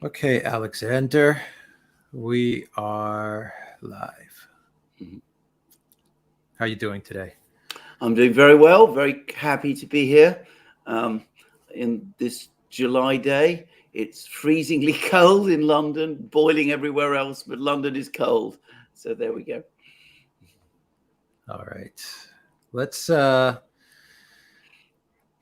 Okay, Alexander, we are live. Mhm. How are you doing today? I'm doing very well. Very happy to be here um, in this July day. It's freezingly cold in London, boiling everywhere else, but London is cold. So there we go. All right. Let's uh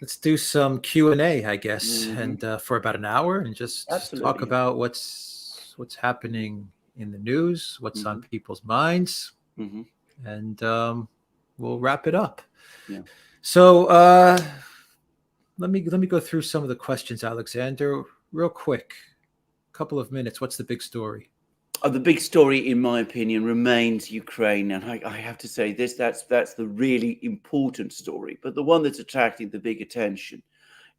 let's do some Q&A, I guess, Hmm. and for about an hour and just talk Absolutely. Yeah. about what's happening in the news, what's on Hmm. people's minds, Hmm. and we'll wrap it up. Yeah. So, let me go through some of the questions, Alexander, real quick. Couple of minutes. What's the big story? The big story, in my opinion, remains Ukraine, and I have to say this: that's the really important story. But the one that's attracting the big attention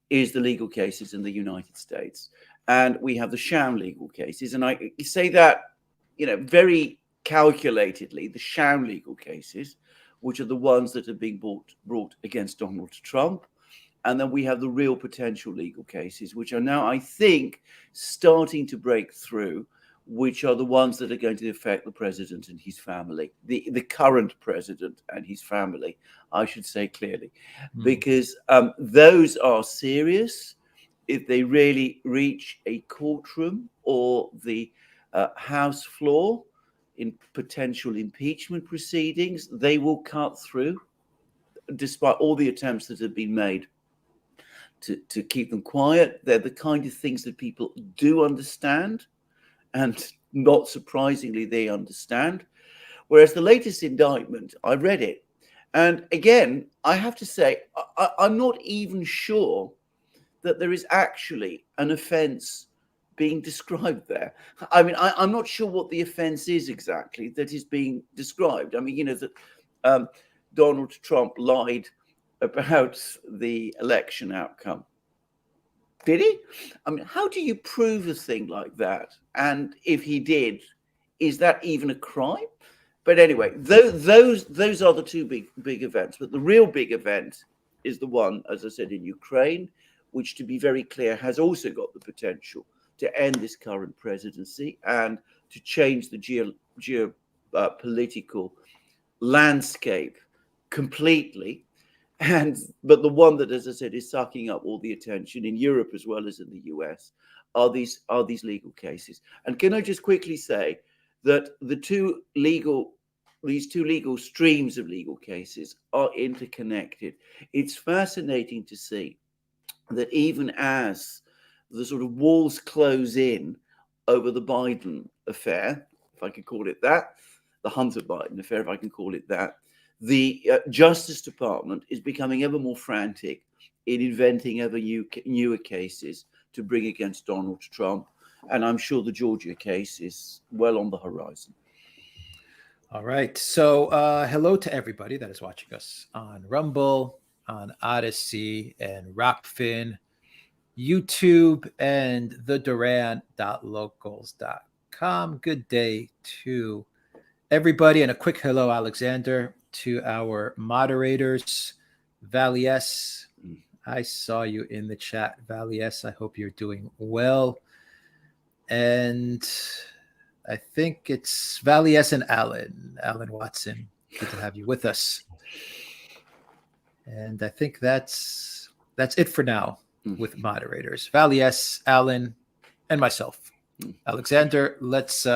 is the legal cases in the United States. And we have the sham legal cases. And I say that, very calculatedly, the sham legal cases, which are the ones that are being brought against Donald Trump. And then we have the real potential legal cases, which are now, I think, starting to break through, which are the ones that are going to affect the president and his family, the current president and his family, I should say clearly, Hmm. because those are serious. If they really reach a courtroom or the House floor in potential impeachment proceedings, they will cut through, despite all the attempts that have been made to keep them quiet. They're the kind of things that people do understand, and not surprisingly, they understand. Whereas the latest indictment, I read it, and again, I have to say, I'm not even sure that there is actually an offence being described there. I mean, I'm not sure what the offence is exactly that is being described. I mean, that um, Donald Trump lied about the election outcome. Did he? I mean, how do you prove a thing like that? And if he did, is that even a crime? But anyway, those are the two big events. But the real big event is the one, as I said, in Ukraine, which, to be very clear, has also got the potential to end this current presidency and to change the political landscape completely. And but the one that, as I said, is sucking up all the attention in Europe as well as in the US are these legal cases. And can I just quickly say that these two legal streams of legal cases are interconnected. It's fascinating to see that even as the sort of walls close in over the Biden affair, if I could call it that, the Hunter Biden affair, if I can call it that, the Justice Department is becoming ever more frantic in inventing ever newer cases to bring against Donald Trump. And I'm sure the Georgia case is well on the horizon. All right. So, hello to everybody that is watching us on Rumble, on Odyssey, and Rockfin, YouTube, and the Duran.locals.com. Good day to everybody, and a quick hello, Alexander, to our moderators. Valies, Mm. I saw you in the chat. Valies, I hope you're doing well. And I think it's Valies and Alan Watson. Good to have you with us. And I think that's it for now Mm. with moderators. Valies, Alan, and myself. Mm. Alexander, let's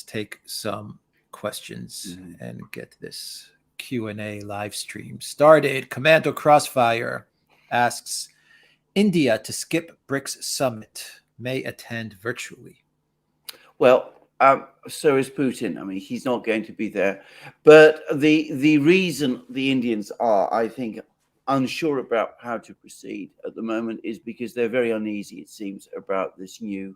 take some questions Mm. and get this Q&A live stream started. Commando Crossfire asks, India to skip BRICS summit, may attend virtually. Well, so is Putin. I mean, he's not going to be there. But the reason the Indians are, I think, unsure about how to proceed at the moment is because they're very uneasy, it seems, about this new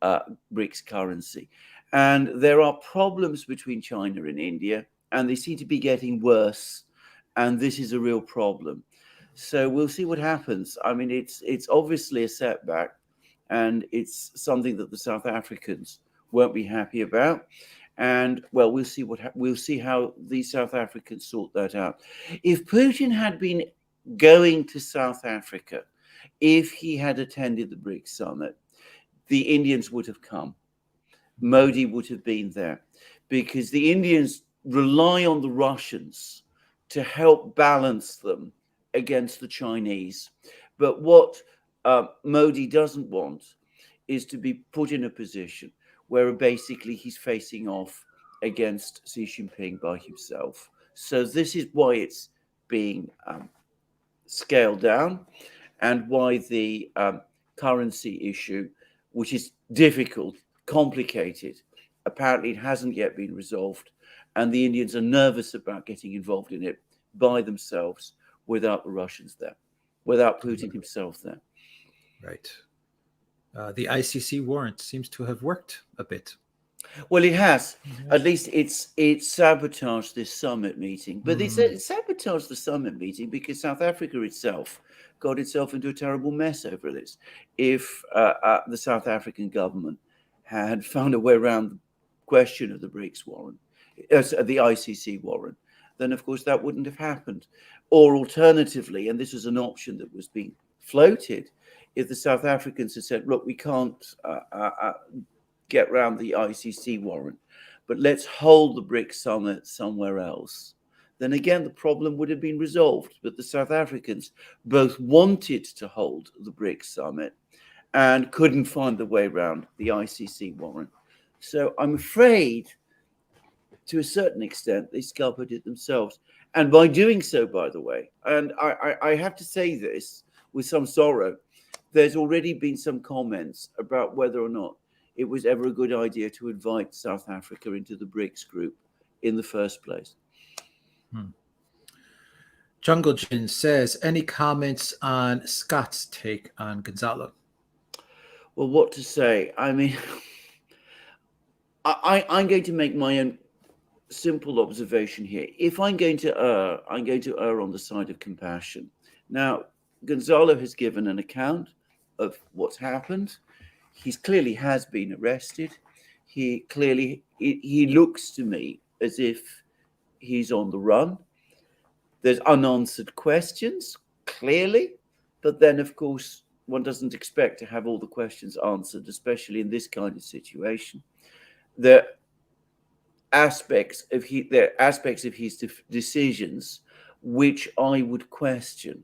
uh, BRICS currency. And there are problems between China and India, and they seem to be getting worse. And this is a real problem. So we'll see what happens. I mean, it's obviously a setback, and it's something that the South Africans won't be happy about. And well, we'll see how the South Africans sort that out. If Putin had been going to South Africa, if he had attended the BRICS summit, the Indians would have come. Modi would have been there, because the Indians rely on the Russians to help balance them against the Chinese. But what Modi doesn't want is to be put in a position where basically he's facing off against Xi Jinping by himself. So this is why it's being scaled down, and why the currency issue, which is difficult, complicated, apparently it hasn't yet been resolved, and the Indians are nervous about getting involved in it by themselves without the Russians there, without Putin himself there. Right. The ICC warrant seems to have worked a bit. Well, it has. At least it sabotaged this summit meeting. But it sabotaged the summit meeting because South Africa itself got itself into a terrible mess over this. If the South African government had found a way around the question of the BRICs warrant, the ICC warrant, then of course that wouldn't have happened. Or alternatively, and this was an option that was being floated, if the South Africans had said, look, we can't get around the ICC warrant, but let's hold the BRICS summit somewhere else, then again the problem would have been resolved. But the South Africans both wanted to hold the BRICS summit and couldn't find the way around the ICC warrant. So I'm afraid, to a certain extent, they scuppered it themselves. And by doing so, by the way, and I have to say this with some sorrow, there's already been some comments about whether or not it was ever a good idea to invite South Africa into the BRICS group in the first place. Jungle Jin says, any comments on Scott's take on Gonzalo? Well, what to say? I mean, I'm going to make my own simple observation here. If I'm going to err on the side of compassion. Now, Gonzalo has given an account of what's happened. He clearly has been arrested. He looks to me as if he's on the run. There's unanswered questions, clearly, but then, of course, one doesn't expect to have all the questions answered, especially in this kind of situation. There are aspects of his decisions which I would question.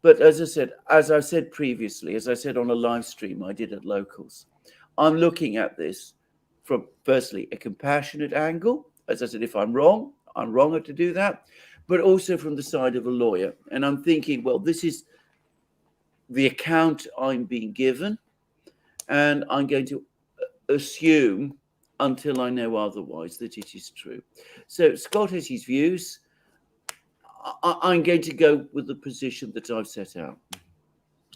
But as I said previously, as I said on a live stream I did at Locals, I'm looking at this from, firstly, a compassionate angle. As I said, if I'm wrong to do that, but also from the side of a lawyer. And I'm thinking, well, this is the account I'm being given, and I'm going to assume until I know otherwise that it is true. So Scott has his views. I'm going to go with the position that I've set out.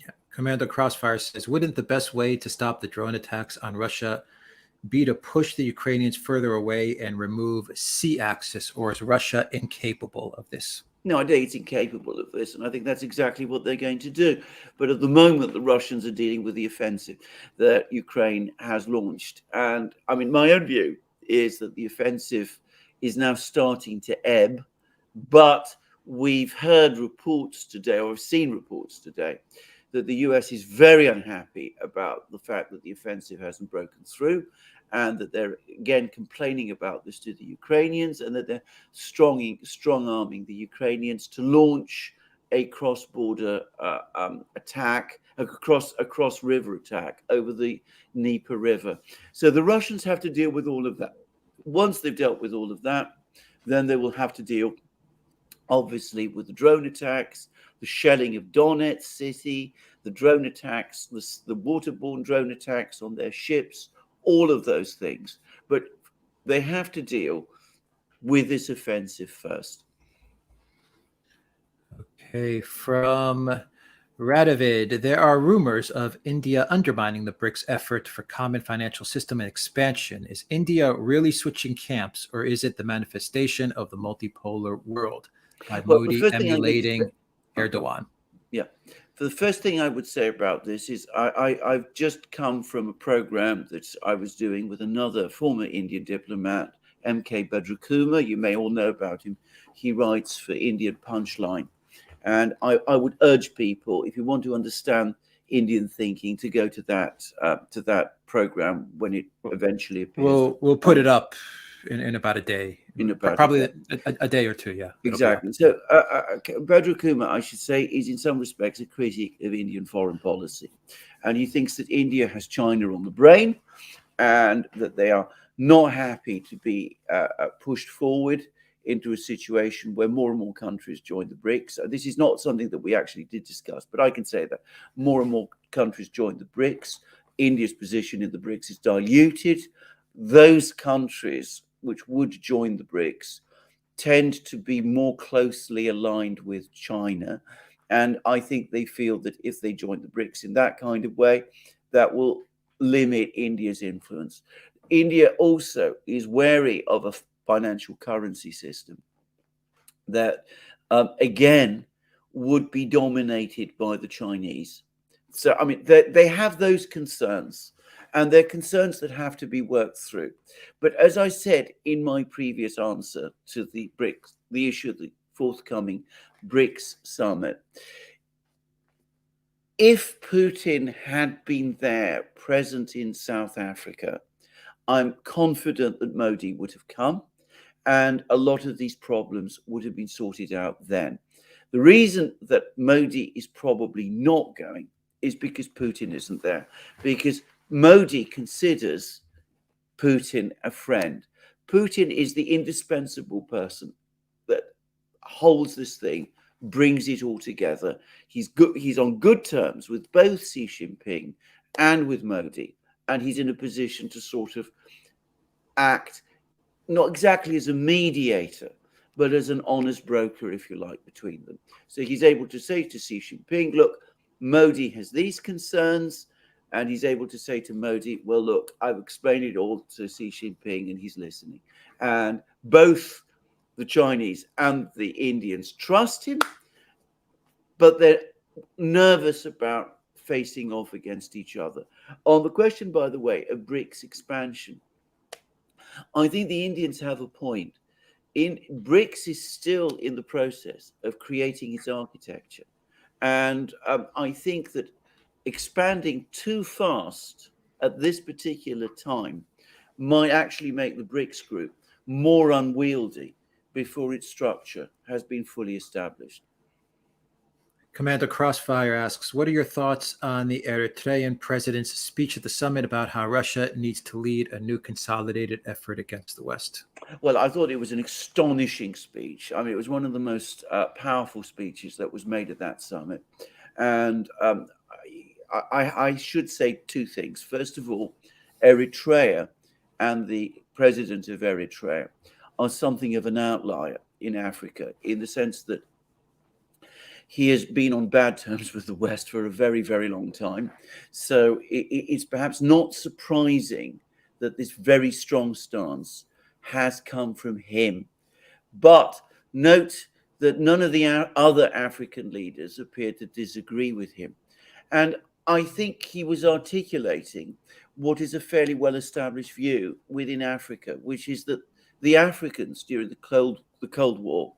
Yeah. Commander Crossfire says, wouldn't the best way to stop the drone attacks on Russia be to push the Ukrainians further away and remove sea access, or is Russia incapable of this? No, I think it's incapable of this, and I think that's exactly what they're going to do. But at the moment, the Russians are dealing with the offensive that Ukraine has launched. And I mean, my own view is that the offensive is now starting to ebb, but we've heard reports today, or have seen reports today, that the US is very unhappy about the fact that the offensive hasn't broken through, and that they're again complaining about this to the Ukrainians, and that they're strong-arming the Ukrainians to launch a cross-border attack, a cross-river attack over the Dnieper River. So the Russians have to deal with all of that. Once they've dealt with all of that, then they will have to deal, obviously, with the drone attacks, the shelling of Donetsk city, the drone attacks, the waterborne drone attacks on their ships, all of those things. But they have to deal with this offensive first. Okay, from Radovid, there are rumors of India undermining the BRICS effort for common financial system and expansion. Is India really switching camps, or is it the manifestation of the multipolar world by Modi emulating Erdogan? Yeah. For the first thing I would say about this is I've just come from a program that I was doing with another former Indian diplomat, M.K. Badrakumar. You may all know about him. He writes for Indian Punchline. And I would urge people, if you want to understand Indian thinking to go to that program when it eventually appears. We'll put it up in about a day, In about probably a day. a day or two. Yeah, Exactly. So Badru Kumar, I should say, is in some respects a critic of Indian foreign policy, and he thinks that India has China on the brain, and that they are not happy to be pushed forward into a situation where more and more countries join the BRICS. So this is not something that we actually did discuss, but I can say that more and more countries join the BRICS. India's position in the BRICS is diluted. Those countries which would join the BRICS tend to be more closely aligned with China. And I think they feel that if they join the BRICS in that kind of way, that will limit India's influence. India also is wary of a financial currency system that, again, would be dominated by the Chinese. So, I mean, they have those concerns, and they're concerns that have to be worked through. But as I said in my previous answer to the BRICS, the issue of the forthcoming BRICS summit, if Putin had been there, present in South Africa, I'm confident that Modi would have come, and a lot of these problems would have been sorted out then. The reason that Modi is probably not going is because Putin isn't there, because Modi considers Putin a friend. Putin is the indispensable person that holds this thing, brings it all together. He's on good terms with both Xi Jinping and with Modi, and he's in a position to sort of act not exactly as a mediator, but as an honest broker, if you like, between them. So he's able to say to Xi Jinping, look, Modi has these concerns, and he's able to say to Modi, well, look, I've explained it all to Xi Jinping, and he's listening. And both the Chinese and the Indians trust him, but they're nervous about facing off against each other. On the question, by the way, of BRICS expansion, I think the Indians have a point. BRICS is still in the process of creating its architecture. And I think that expanding too fast at this particular time might actually make the BRICS group more unwieldy before its structure has been fully established. Commander Crossfire asks, what are your thoughts on the Eritrean president's speech at the summit about how Russia needs to lead a new consolidated effort against the West? Well, I thought it was an astonishing speech. I mean, it was one of the most powerful speeches that was made at that summit. And I should say two things. First of all, Eritrea and the president of Eritrea are something of an outlier in Africa, in the sense that he has been on bad terms with the West for a very, very long time. So it's perhaps not surprising that this very strong stance has come from him. But note that none of the other African leaders appear to disagree with him. And I think he was articulating what is a fairly well-established view within Africa, which is that the Africans during the Cold War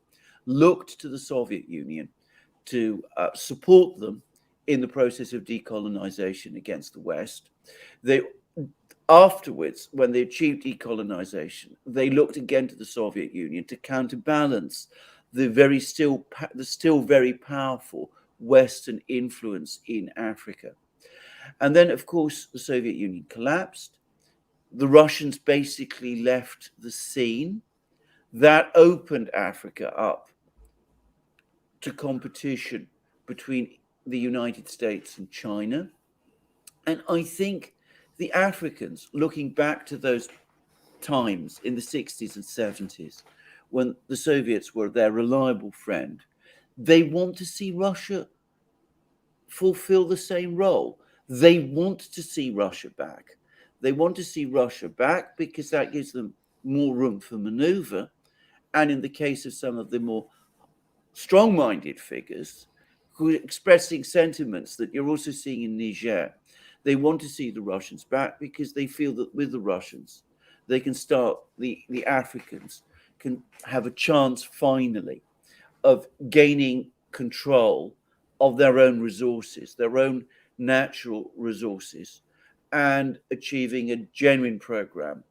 looked to the Soviet Union to support them in the process of decolonization against the West. Afterwards, when they achieved decolonization, they looked again to the Soviet Union to counterbalance the still very powerful Western influence in Africa. And then, of course, the Soviet Union collapsed. The Russians basically left the scene. That opened Africa up to competition between the United States and China. And I think the Africans, looking back to those times in the 60s and 70s, when the Soviets were their reliable friend, they want to see Russia fulfill the same role. They want to see Russia back. They want to see Russia back because that gives them more room for maneuver. And in the case of some of the more strong-minded figures who are expressing sentiments that you're also seeing in Niger, they want to see the Russians back because they feel that with the Russians, they can start, the Africans can have a chance finally of gaining control of their own resources, their own natural resources and achieving a genuine program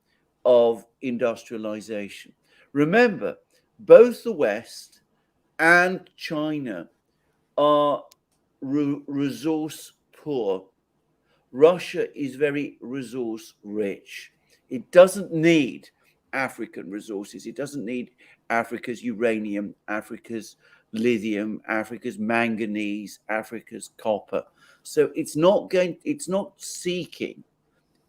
of industrialization. Remember, both the West and China are resource poor. Russia is very resource rich. It doesn't need African resources. It doesn't need Africa's uranium, Africa's lithium, Africa's manganese, Africa's copper. So it's not seeking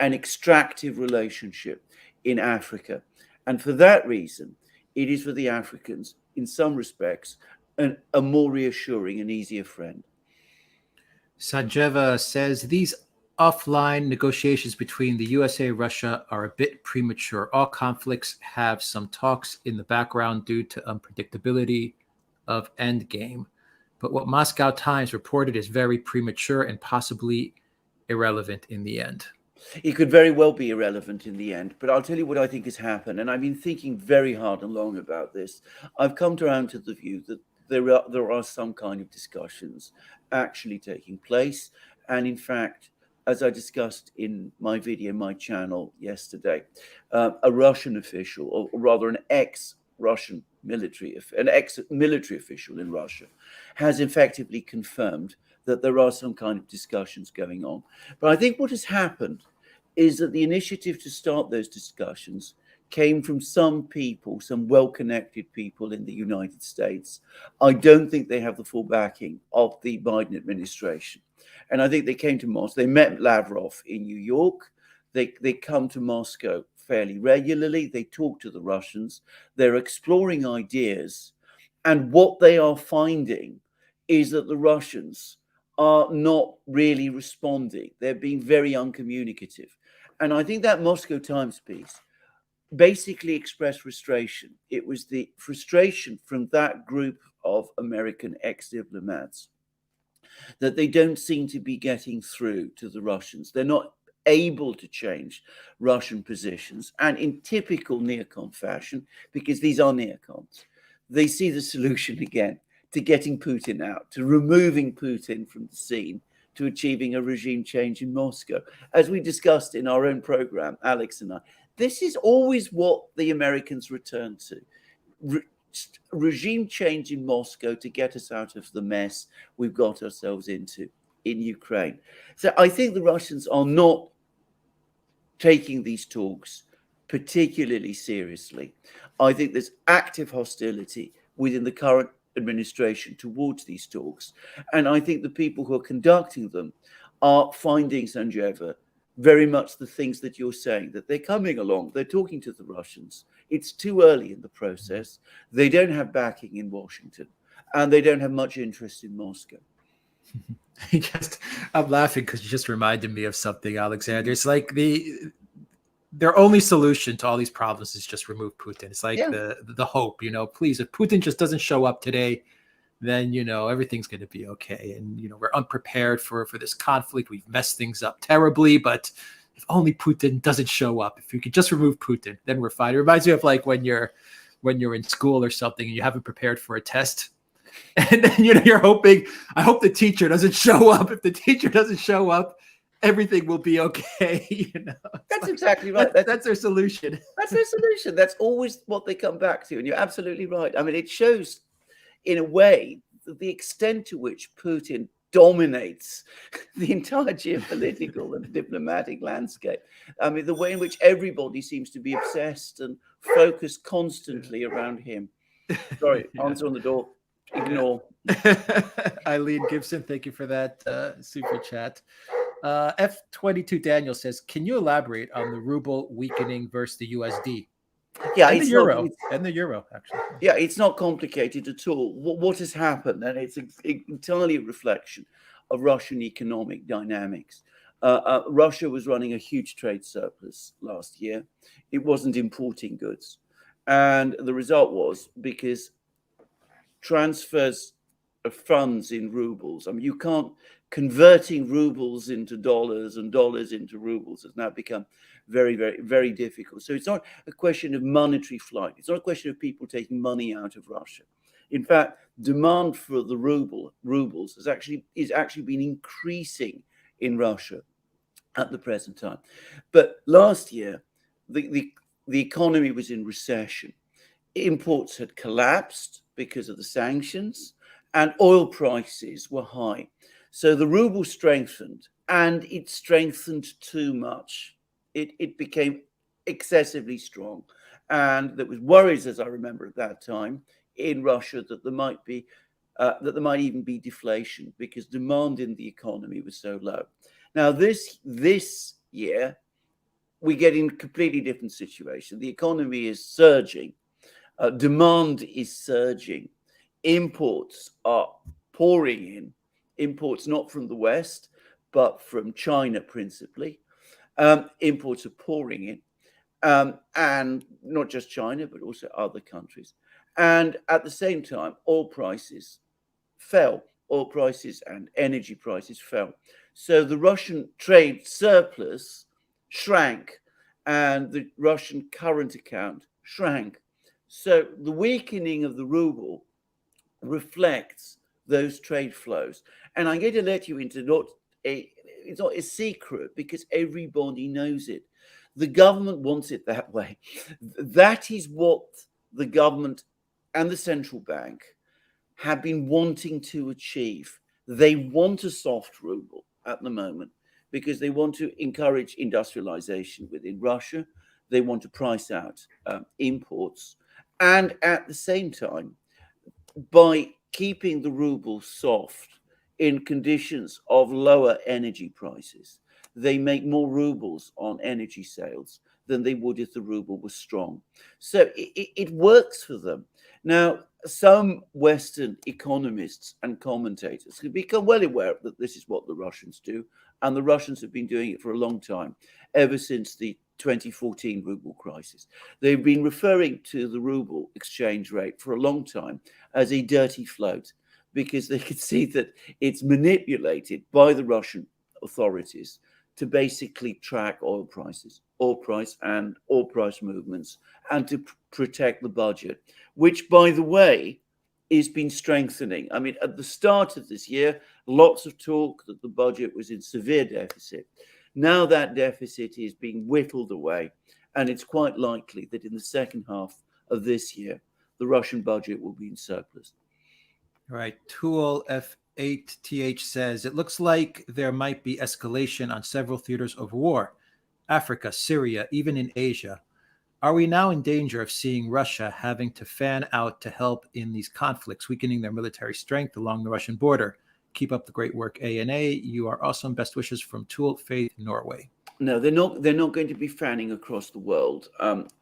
an extractive relationship in Africa. And for that reason, it is for the Africans, in some respects, a more reassuring and easier friend. Sanjeva says these offline negotiations between the USA and Russia are a bit premature. All conflicts have some talks in the background due to unpredictability of endgame. But what Moscow Times reported is very premature and possibly irrelevant in the end. It could very well be irrelevant in the end, but I'll tell you what I think has happened. And I've been thinking very hard and long about this. I've come around to the view that there are some kind of discussions actually taking place. And in fact, as I discussed in my video, my channel yesterday, a Russian official, or rather an ex-Russian military official in Russia, has effectively confirmed that there are some kind of discussions going on. But I think what has happened is that the initiative to start those discussions came from some people, some well-connected people in the United States. I don't think they have the full backing of the Biden administration. And I think they came to Moscow. They met Lavrov in New York. They come to Moscow fairly regularly. They talk to the Russians. They're exploring ideas. And what they are finding is that the Russians are not really responding. They're being very uncommunicative. And I think that Moscow Times piece basically expressed frustration. It was the frustration from that group of American ex-diplomats that they don't seem to be getting through to the Russians. They're not able to change Russian positions. And in typical neocon fashion, because these are neocons, they see the solution again to getting Putin out, to removing Putin from the scene, to achieving a regime change in Moscow. As we discussed in our own program, Alex and I, this is always what the Americans return to. Regime change in Moscow to get us out of the mess we've got ourselves into in Ukraine. So I think the Russians are not taking these talks particularly seriously. I think there's active hostility within the current administration towards these talks. And I think the people who are conducting them are finding, Sanjeva, very much the things that you're saying, that they're coming along, they're talking to the Russians. It's too early in the process. They don't have backing in Washington, and they don't have much interest in Moscow. I'm laughing because you just reminded me of something, Alexander. It's like their only solution to all these problems is just remove Putin. It's like the hope, please, if Putin just doesn't show up today, then, everything's going to be okay. And, we're unprepared for this conflict. We've messed things up terribly, but if only Putin doesn't show up, if you could just remove Putin, then we're fine. It reminds me of like when you're in school or something and you haven't prepared for a test. And then, you're hoping, I hope the teacher doesn't show up. If the teacher doesn't show up, everything will be okay. That's exactly right. That's their solution. That's their solution. That's always what they come back to. And you're absolutely right. I mean, it shows in a way the extent to which Putin dominates the entire geopolitical and diplomatic landscape. I mean, the way in which everybody seems to be obsessed and focused constantly around him. Sorry, answer on the door. Ignore. Eileen Gibson, thank you for that super chat. F22 Daniel says, can you elaborate on the ruble weakening versus the USD? Yeah, and the euro, actually. Yeah, it's not complicated at all. What has happened, and it's entirely a reflection of Russian economic dynamics. Russia was running a huge trade surplus last year. It wasn't importing goods. And the result was, because transfers of funds in rubles, I mean, you can't, converting rubles into dollars and dollars into rubles has now become very, very, very difficult. So it's not a question of monetary flight. It's not a question of people taking money out of Russia. In fact, demand for the rubles is actually been increasing in Russia at the present time. But last year, the economy was in recession. Imports had collapsed because of the sanctions, and oil prices were high. So the ruble strengthened, and it strengthened too much. It became excessively strong. And there was worries, as I remember at that time, in Russia that there might be that there might even be deflation because demand in the economy was so low. Now this year we get in a completely different situation. The economy is surging, demand is surging, imports are pouring in. Imports not from the West, but from China principally. Imports are pouring in, and not just China, but also other countries. And at the same time, oil prices fell. Oil prices and energy prices fell. So the Russian trade surplus shrank, and the Russian current account shrank. So the weakening of the ruble reflects those trade flows. And I'm going to let you into it's not a secret because everybody knows it. The government wants it that way. That is what the government and the central bank have been wanting to achieve. They want a soft ruble at the moment because they want to encourage industrialization within Russia. They want to price out imports. And at the same time, by keeping the ruble soft in conditions of lower energy prices, they make more rubles on energy sales than they would if the ruble was strong. So it works for them. Now, some Western economists and commentators have become well aware that this is what the Russians do, and the Russians have been doing it for a long time, ever since the 2014 ruble crisis. They've been referring to the ruble exchange rate for a long time as a dirty float because they could see that it's manipulated by the Russian authorities to basically track oil prices, oil price movements, and to protect the budget, which, by the way, has been strengthening. I mean, at the start of this year, lots of talk that the budget was in severe deficit. Now that deficit is being whittled away, and it's quite likely that in the second half of this year, the Russian budget will be in surplus. All right. Tool F8TH says, it looks like there might be escalation on several theaters of war, Africa, Syria, even in Asia. Are we now in danger of seeing Russia having to fan out to help in these conflicts, weakening their military strength along the Russian border? Keep up the great work, ANA. You are awesome. Best wishes from Tool Faith, Norway. No, they're not. They're not going to be fanning across the world.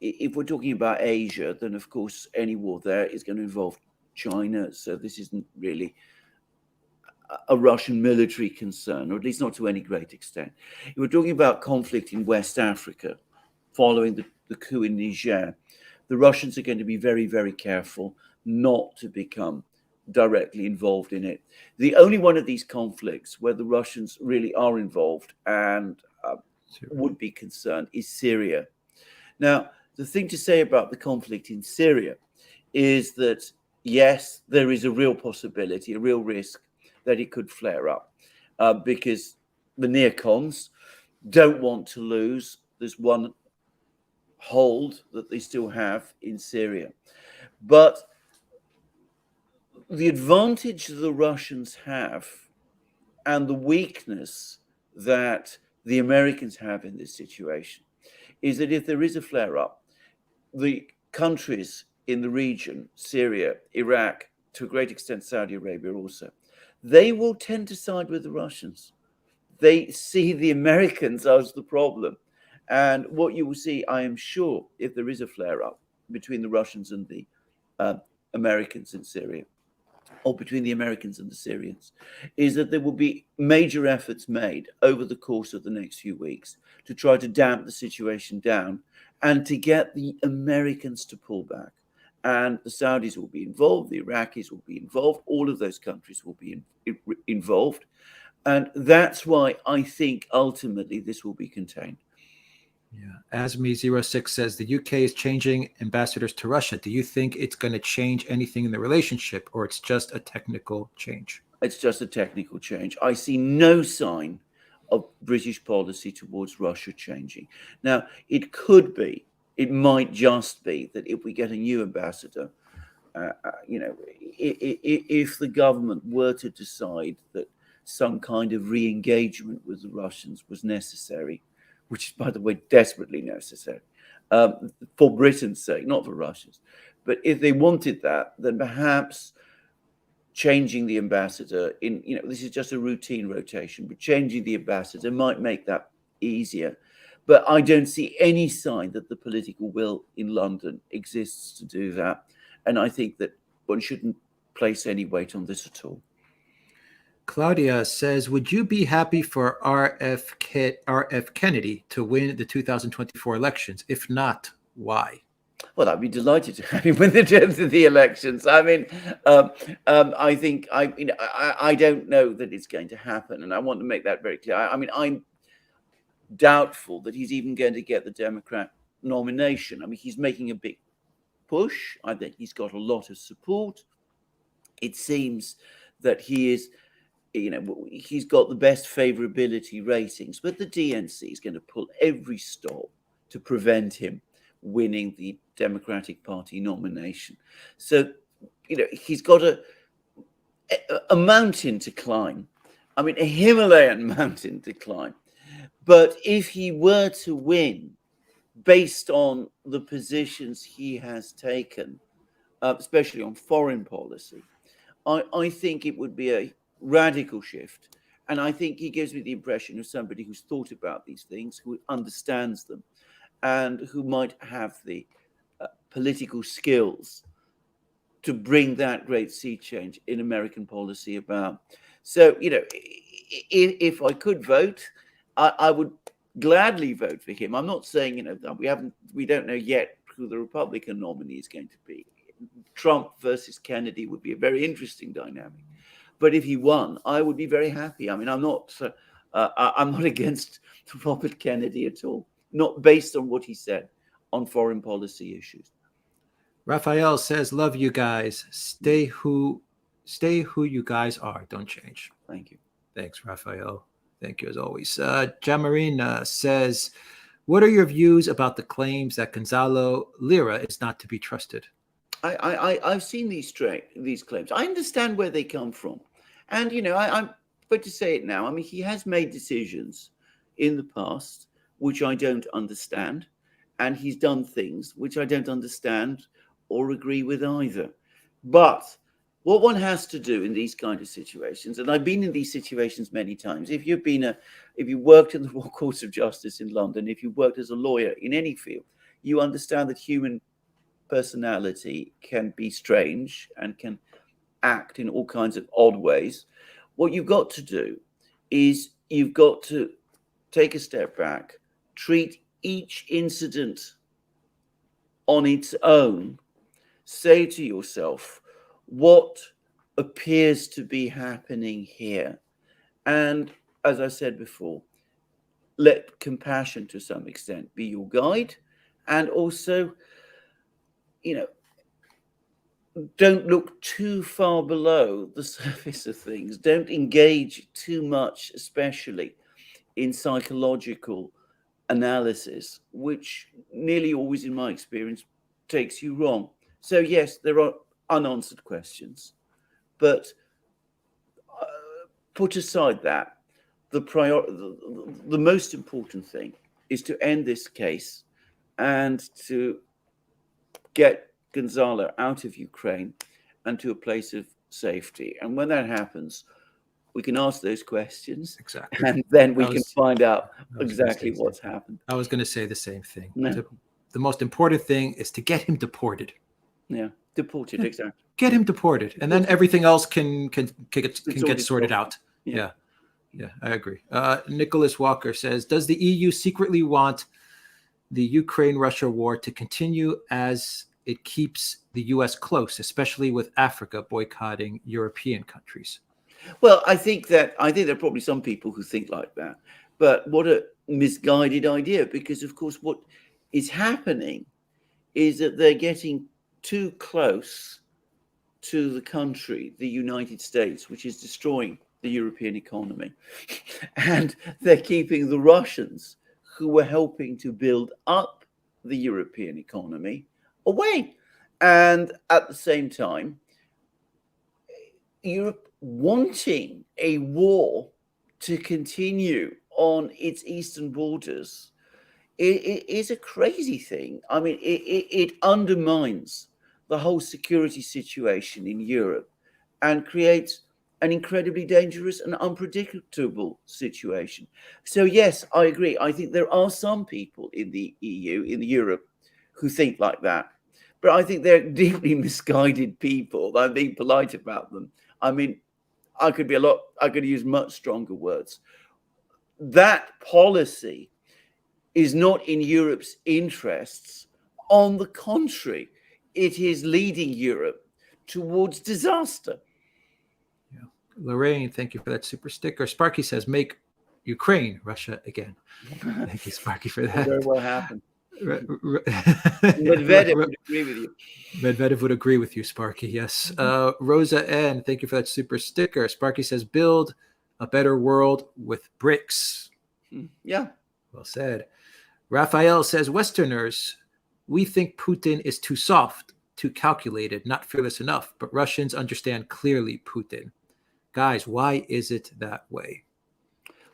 If we're talking about Asia, then of course any war there is going to involve China. So this isn't really a Russian military concern, or at least not to any great extent. If we're talking about conflict in West Africa, following the coup in Niger, the Russians are going to be very, very careful not to become directly involved in it. The only one of these conflicts where the Russians really are involved and would be concerned is Syria. Now, the thing to say about the conflict in Syria is that, yes, there is a real possibility, a real risk that it could flare up because the neocons don't want to lose this one hold that they still have in Syria. But the advantage the Russians have and the weakness that the Americans have in this situation is that if there is a flare-up, the countries in the region, Syria, Iraq, to a great extent Saudi Arabia also, they will tend to side with the Russians. They see the Americans as the problem. And what you will see, I am sure, if there is a flare-up between the Russians and the Americans in Syria, or between the Americans and the Syrians, is that there will be major efforts made over the course of the next few weeks to try to damp the situation down and to get the Americans to pull back. And the Saudis will be involved, the Iraqis will be involved, all of those countries will be involved. And that's why I think ultimately this will be contained. Yeah. Asmi06 says the UK is changing ambassadors to Russia. Do you think it's going to change anything in the relationship, or it's just a technical change? It's just a technical change. I see no sign of British policy towards Russia changing. Now, it might just be that if we get a new ambassador, if the government were to decide that some kind of re-engagement with the Russians was necessary, which is, by the way, desperately necessary for Britain's sake, not for Russia's. But if they wanted that, then perhaps changing the ambassador this is just a routine rotation, but changing the ambassador might make that easier. But I don't see any sign that the political will in London exists to do that. And I think that one shouldn't place any weight on this at all. Claudia says, would you be happy for RF Kennedy to win the 2024 elections? If not, why? Well, I'd be delighted to have him win the elections. I mean, I think I don't know that it's going to happen, and I want to make that very clear. I mean, I'm doubtful that he's even going to get the Democrat nomination. I mean, he's making a big push. I think he's got a lot of support. It seems that he is, he's got the best favorability ratings, but the DNC is going to pull every stop to prevent him winning the Democratic Party nomination. So, he's got a mountain to climb. I mean, a Himalayan mountain to climb. But if he were to win, based on the positions he has taken, especially on foreign policy, I think it would be a radical shift. And I think he gives me the impression of somebody who's thought about these things, who understands them, and who might have the political skills to bring that great sea change in American policy about. So, if I could vote, I would gladly vote for him. I'm not saying, we don't know yet who the Republican nominee is going to be. Trump versus Kennedy would be a very interesting dynamic. But if he won, I would be very happy. I mean, I'm not against Robert Kennedy at all, not based on what he said on foreign policy issues. Raphael says, love you guys. Stay who you guys are. Don't change. Thank you. Thanks, Raphael. Thank you as always. Jamarina says, what are your views about the claims that Gonzalo Lira is not to be trusted? I've seen these claims. I understand where they come from. And, I'm going to say it now. I mean, he has made decisions in the past which I don't understand. And he's done things which I don't understand or agree with either. But what one has to do in these kind of situations, and I've been in these situations many times, if you worked in the Royal Courts of Justice in London, if you worked as a lawyer in any field, you understand that human personality can be strange and can act in all kinds of odd ways. What you've got to do is you've got to take a step back, treat each incident on its own, say to yourself, what appears to be happening here? And as I said before, let compassion to some extent be your guide. And also, don't look too far below the surface of things. Don't engage too much, especially in psychological analysis, which nearly always, in my experience, takes you wrong. So yes, there are unanswered questions, but put aside that, the most important thing is to end this case and to get Gonzalo out of Ukraine and to a place of safety. And when that happens, we can ask those questions. Exactly. And then we can find out exactly what's happened. I was going to say the same thing. No. The most important thing is to get him deported. Yeah, deported, exactly. Get him deported, and then everything else can get sorted out. Yeah, I agree. Nicholas Walker says, does the EU secretly want the Ukraine-Russia war to continue as it keeps the U.S. close, especially with Africa boycotting European countries? Well, I think there are probably some people who think like that, but what a misguided idea, because of course what is happening is that they're getting too close to the country, the United States, which is destroying the European economy. And they're keeping the Russians, who were helping to build up the European economy, away. And at the same time, Europe wanting a war to continue on its eastern borders, it is a crazy thing. I mean, it undermines the whole security situation in Europe and creates an incredibly dangerous and unpredictable situation. So, yes, I agree. I think there are some people in the EU, in Europe, who think like that. But I think they're deeply misguided people. I'm being polite about them. I mean, I could use much stronger words. That policy is not in Europe's interests. On the contrary, it is leading Europe towards disaster. Yeah. Lorraine, thank you for that super sticker. Sparky says, make Ukraine Russia again. Thank you, Sparky, for that. Very well happened. Medvedev would agree with you. Medvedev would agree with you, Sparky. Yes. Rosa N, thank you for that super sticker. Sparky says, build a better world with BRICs. Yeah. Well said. Raphael says, Westerners, we think Putin is too soft, too calculated, not fearless enough, but Russians understand clearly Putin. Guys, why is it that way?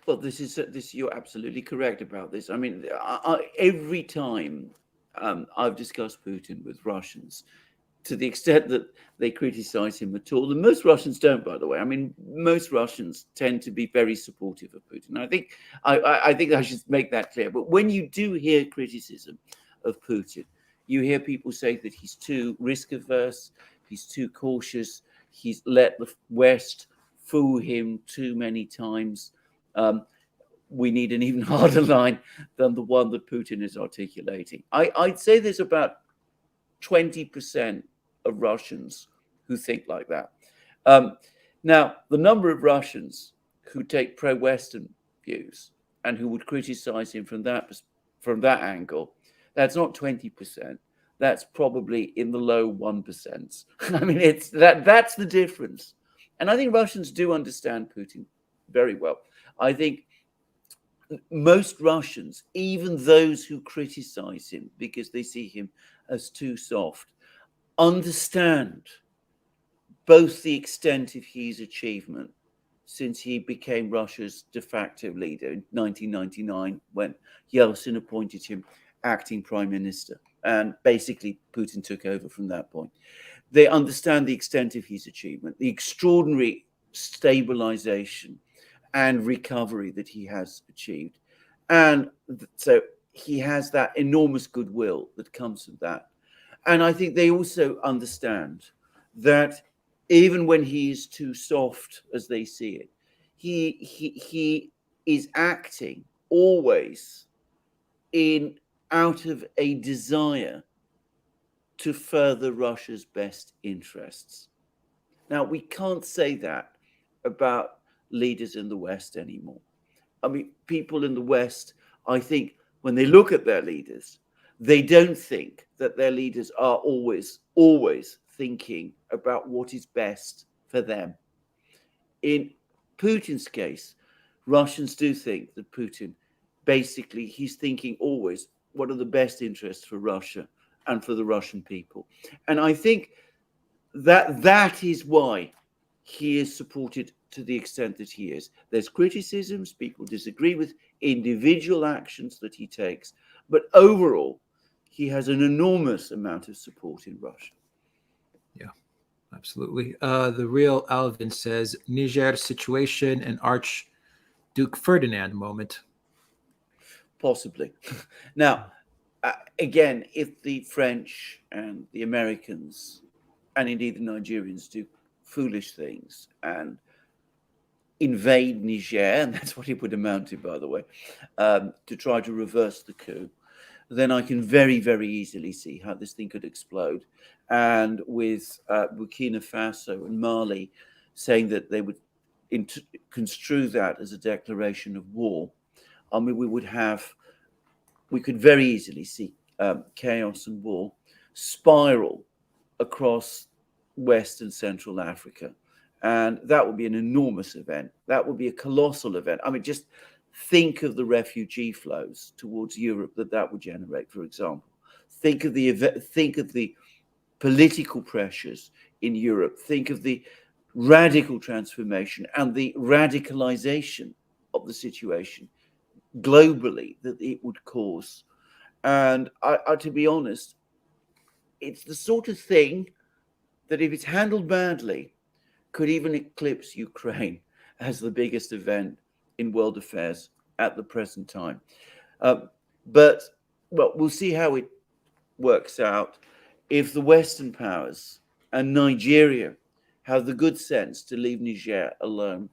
Well, you're absolutely correct about this. I mean, every time I've discussed Putin with Russians, to the extent that they criticize him at all, and most Russians don't, by the way. I mean, most Russians tend to be very supportive of Putin. I think I should make that clear. But when you do hear criticism of Putin, you hear people say that he's too risk averse, he's too cautious, he's let the West fool him too many times. We need an even harder line than the one that Putin is articulating. I'd say there's about 20% of Russians who think like that. Now, the number of Russians who take pro-Western views and who would criticize him from that angle, that's not 20%. That's probably in the low 1%. I mean, that's the difference. And I think Russians do understand Putin very well. I think most Russians, even those who criticize him because they see him as too soft, understand both the extent of his achievement since he became Russia's de facto leader in 1999, when Yeltsin appointed him acting prime minister, and basically Putin took over from that point. They understand the extent of his achievement, the extraordinary stabilization and recovery that he has achieved. And so he has that enormous goodwill that comes from that. And I think they also understand that even when he is too soft, as they see it, he is acting always out of a desire to further Russia's best interests. Now, we can't say that about leaders in the West anymore. I mean, people in the West, I think, when they look at their leaders, they don't think that their leaders are always thinking about what is best for them. In Putin's case, Russians do think that Putin, basically, he's thinking always what are the best interests for Russia and for the Russian people. And I think that is why he is supported to the extent that he is. There's criticisms, people disagree with individual actions that he takes, but overall, he has an enormous amount of support in Russia. Yeah, absolutely. The real Alvin says, Niger situation and Archduke Ferdinand moment. Possibly. Now, again, if the French and the Americans and indeed the Nigerians do foolish things and invade Niger, and that's what it would amount to, by the way, to try to reverse the coup, then I can very, very easily see how this thing could explode. And with Burkina Faso and Mali saying that they would construe that as a declaration of war, I mean, we could very easily see chaos and war spiral across West and Central Africa. And that would be an enormous event. That would be a colossal event. I mean, just think of the refugee flows towards Europe that would generate, for example. Think of the political pressures in Europe. Think of the radical transformation and the radicalization of the situation globally that it would cause. And to be honest, it's the sort of thing that if it's handled badly, could even eclipse Ukraine as the biggest event in world affairs at the present time. But we'll see how it works out. If the Western powers and Nigeria have the good sense to leave Niger alone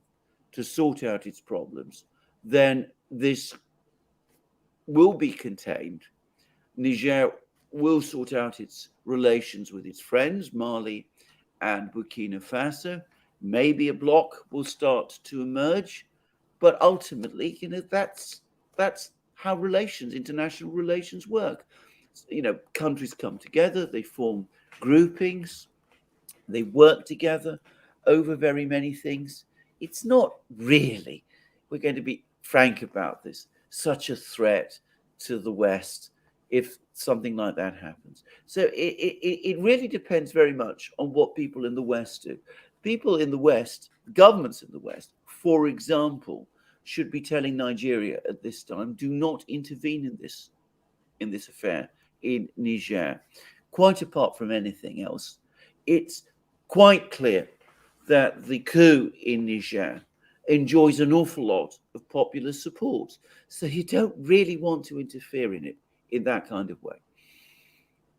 to sort out its problems, then this will be contained. Niger will sort out its relations with its friends, Mali and Burkina Faso. Maybe a bloc will start to emerge, but ultimately, that's how international relations work. Countries come together, they form groupings, they work together over very many things. It's not really, we're going to be frank about this, such a threat to the West if something like that happens. So it really depends very much on what people in the West do. People in the West, governments in the West, for example, should be telling Nigeria at this time, do not intervene in this affair in Niger. Quite apart from anything else, it's quite clear that the coup in Niger enjoys an awful lot of popular support. So you don't really want to interfere in it in that kind of way.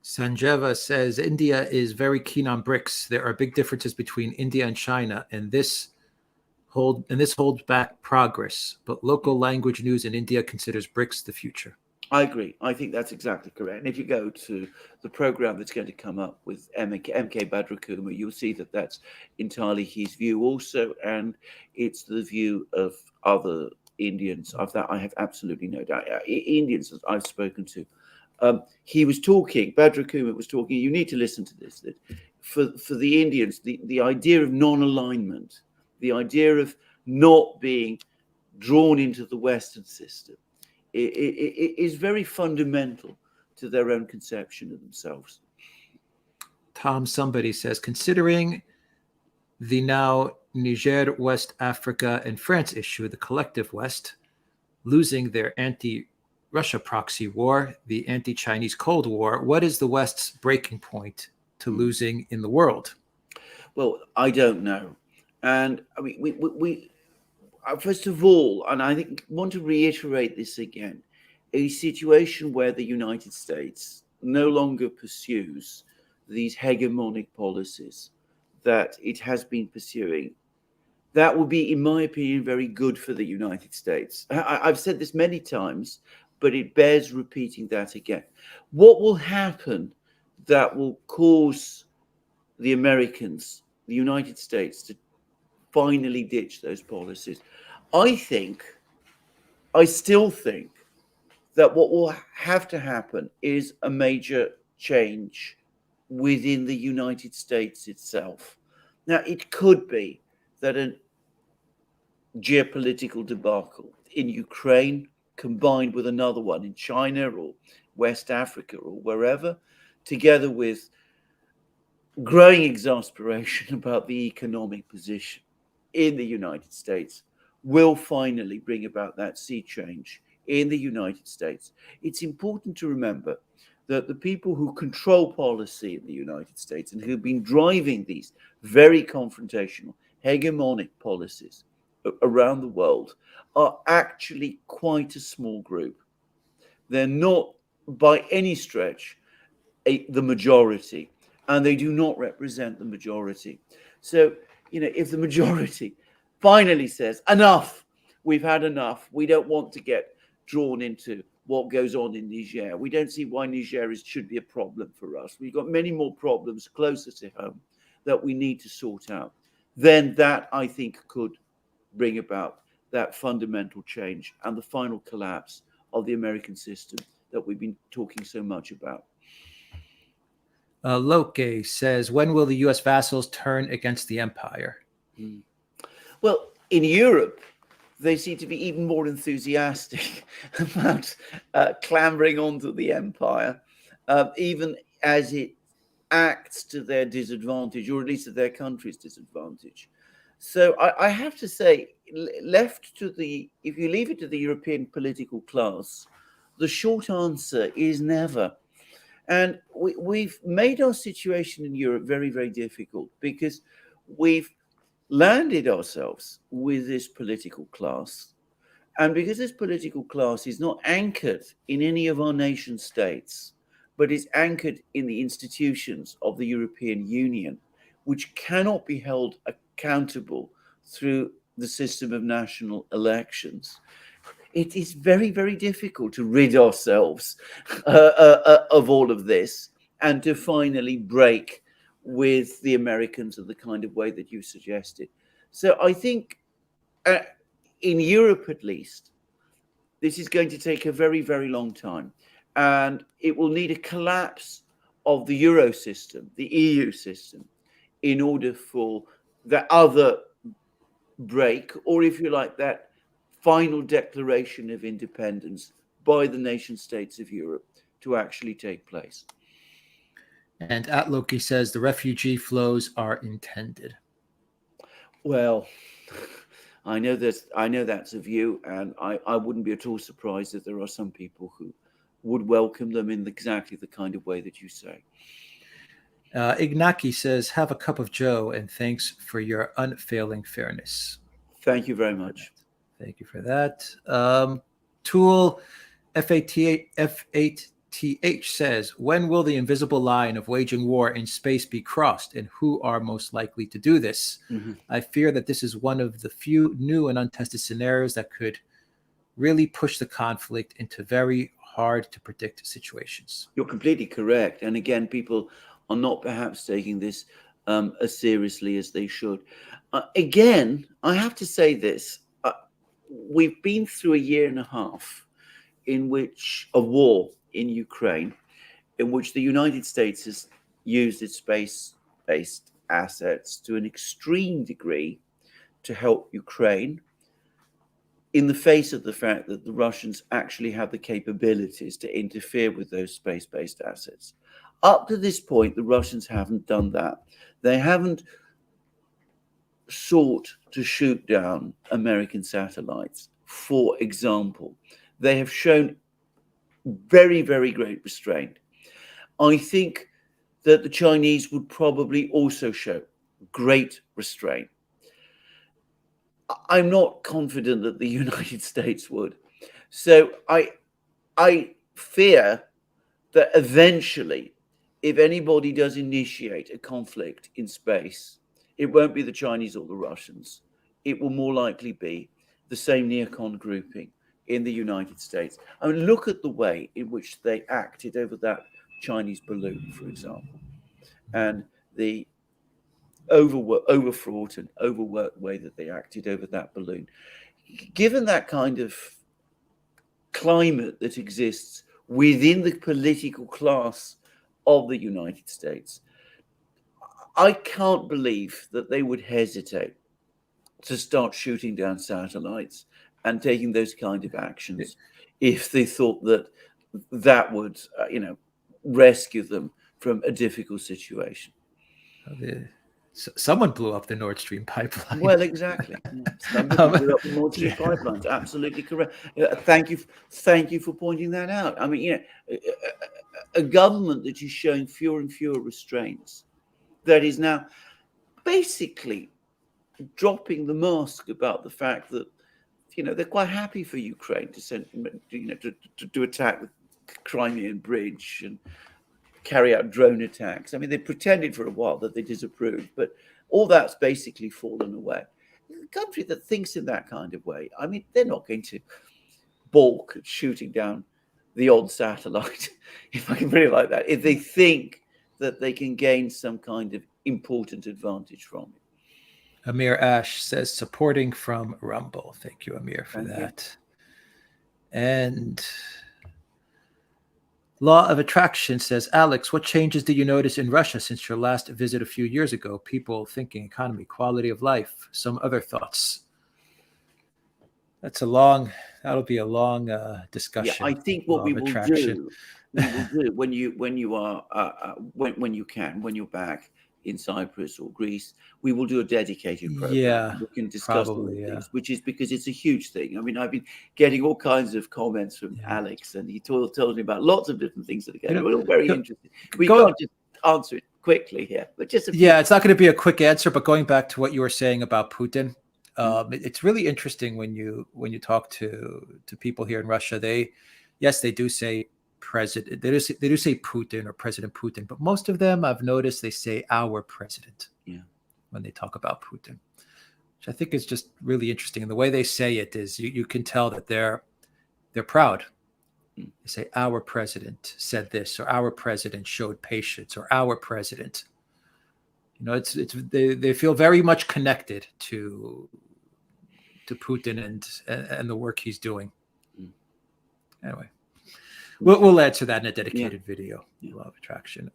Sanjeva says India is very keen on BRICS. There are big differences between India and China, and this holds back progress. But local language news in India considers BRICS the future. I agree. I think that's exactly correct. And if you go to the program that's going to come up with MK Badrakumar, you'll see that that's entirely his view also, and it's the view of other Indians. Of that, I have absolutely no doubt. Indians that I've spoken to. Badrakumar was talking, you need to listen to this, that for the Indians, the idea of non-alignment, the idea of not being drawn into the Western system, it is very fundamental to their own conception of themselves. Tom somebody says, considering the now Niger, West Africa, and France issue, the collective West losing their anti-Russia proxy war, the anti-Chinese Cold War, what is the West's breaking point to losing in the world? Well, I don't know. And I mean, we first of all, and I think want to reiterate this again, a situation where the United States no longer pursues these hegemonic policies that it has been pursuing, that would be, in my opinion, very good for the United States. I've said this many times, but it bears repeating that again. What will happen that will cause the Americans, the United States, to finally ditch those policies? I still think that what will have to happen is a major change within the United States itself. Now, it could be that a geopolitical debacle in Ukraine combined with another one in China or West Africa or wherever, together with growing exasperation about the economic position in the United States, will finally bring about that sea change in the United States. It's important to remember that the people who control policy in the United States and who've been driving these very confrontational, hegemonic policies around the world are actually quite a small group. They're not by any stretch the majority, and they do not represent the majority. So, if the majority finally says, enough, we've had enough, we don't want to get drawn into what goes on in Niger, we don't see why Niger should be a problem for us, we've got many more problems closer to home that we need to sort out, then that, I think, could bring about that fundamental change and the final collapse of the American system that we've been talking so much about. Loke says, when will the U.S. vassals turn against the empire? Well, in Europe, they seem to be even more enthusiastic about clambering onto the empire, even as it acts to their disadvantage, or at least to their country's disadvantage. So I have to say, left to if you leave it to the European political class, the short answer is never. And we've made our situation in Europe very, very difficult because we've landed ourselves with this political class. And because this political class is not anchored in any of our nation states, but is anchored in the institutions of the European Union, which cannot be held accountable through the system of national elections, it is very, very difficult to rid ourselves of all of this and to finally break with the Americans in the kind of way that you suggested. So I think in Europe, at least, this is going to take a very, very long time. And it will need a collapse of the Euro system, the EU system, in order for the other break, or if you like, that final declaration of independence by the nation states of Europe to actually take place. And Atloki says the refugee flows are intended. Well, I know that's a view, and I wouldn't be at all surprised if there are some people who would welcome them in exactly the kind of way that you say. Ignaki says, have a cup of Joe, and thanks for your unfailing fairness. Thank you very much. Thank you for that. Tool F8TH says, when will the invisible line of waging war in space be crossed, and who are most likely to do this? Mm-hmm. I fear that this is one of the few new and untested scenarios that could really push the conflict into very hard to predict situations. You're completely correct. And again, people are not perhaps taking this as seriously as they should. Again, I have to say this. We've been through a year and a half in which a war in Ukraine, in which the United States has used its space-based assets to an extreme degree to help Ukraine, in the face of the fact that the Russians actually have the capabilities to interfere with those space-based assets. Up to this point, the Russians haven't done that. They haven't sought to shoot down American satellites, for example. They have shown very, very great restraint. I think that the Chinese would probably also show great restraint. I'm not confident that the United States would. So I fear that eventually, if anybody does initiate a conflict in space, it won't be the Chinese or the Russians. It will more likely be the same neocon grouping in the United States. I mean, look at the way in which they acted over that Chinese balloon, for example, and the overfraught and overworked way that they acted over that balloon. Given that kind of climate that exists within the political class of the United States, I can't believe that they would hesitate to start shooting down satellites and taking those kind of actions if they thought that that would, rescue them from a difficult situation. Someone blew up the Nord Stream pipeline. Well, exactly. Somebody blew up the Nord Stream pipelines. Absolutely correct. Thank you for pointing that out. I mean, a government that is showing fewer and fewer restraints, that is now basically dropping the mask about the fact that they're quite happy for Ukraine to send to attack the Crimean Bridge and carry out drone attacks. I mean, they pretended for a while that they disapproved, but all that's basically fallen away. A country that thinks in that kind of way, I mean, they're not going to balk at shooting down the odd satellite, if I can put it like that, if they think that they can gain some kind of important advantage from it. Amir Ash says, supporting from Rumble. Thank you, Amir, for that. And Law of Attraction says, Alex, what changes do you notice in Russia since your last visit a few years ago? People, thinking, economy, quality of life, some other thoughts. That'll be a long discussion. I think what Law we of will attraction. do, when you're back in Cyprus or Greece, we will do a dedicated program. Yeah, We can discuss all probably, of yeah. these, which is because it's a huge thing. I mean, I've been getting all kinds of comments from Yeah. Alex, and he told me about lots of different things that are going on. We're all very interesting. We go- can't just answer it quickly here, but just a few. Yeah, it's not going to be a quick answer, but going back to what you were saying about Putin, it's really interesting when you talk to people here in Russia. They do say president. They do say Putin or President Putin, but most of them I've noticed they say our president. Yeah. When they talk about Putin, which I think is just really interesting. And the way they say it is you can tell that they're proud. They say our president said this, or our president showed patience, or our president. You know, they feel very much connected to Putin and the work he's doing. Anyway, we'll answer that in a dedicated video. Law of Attraction.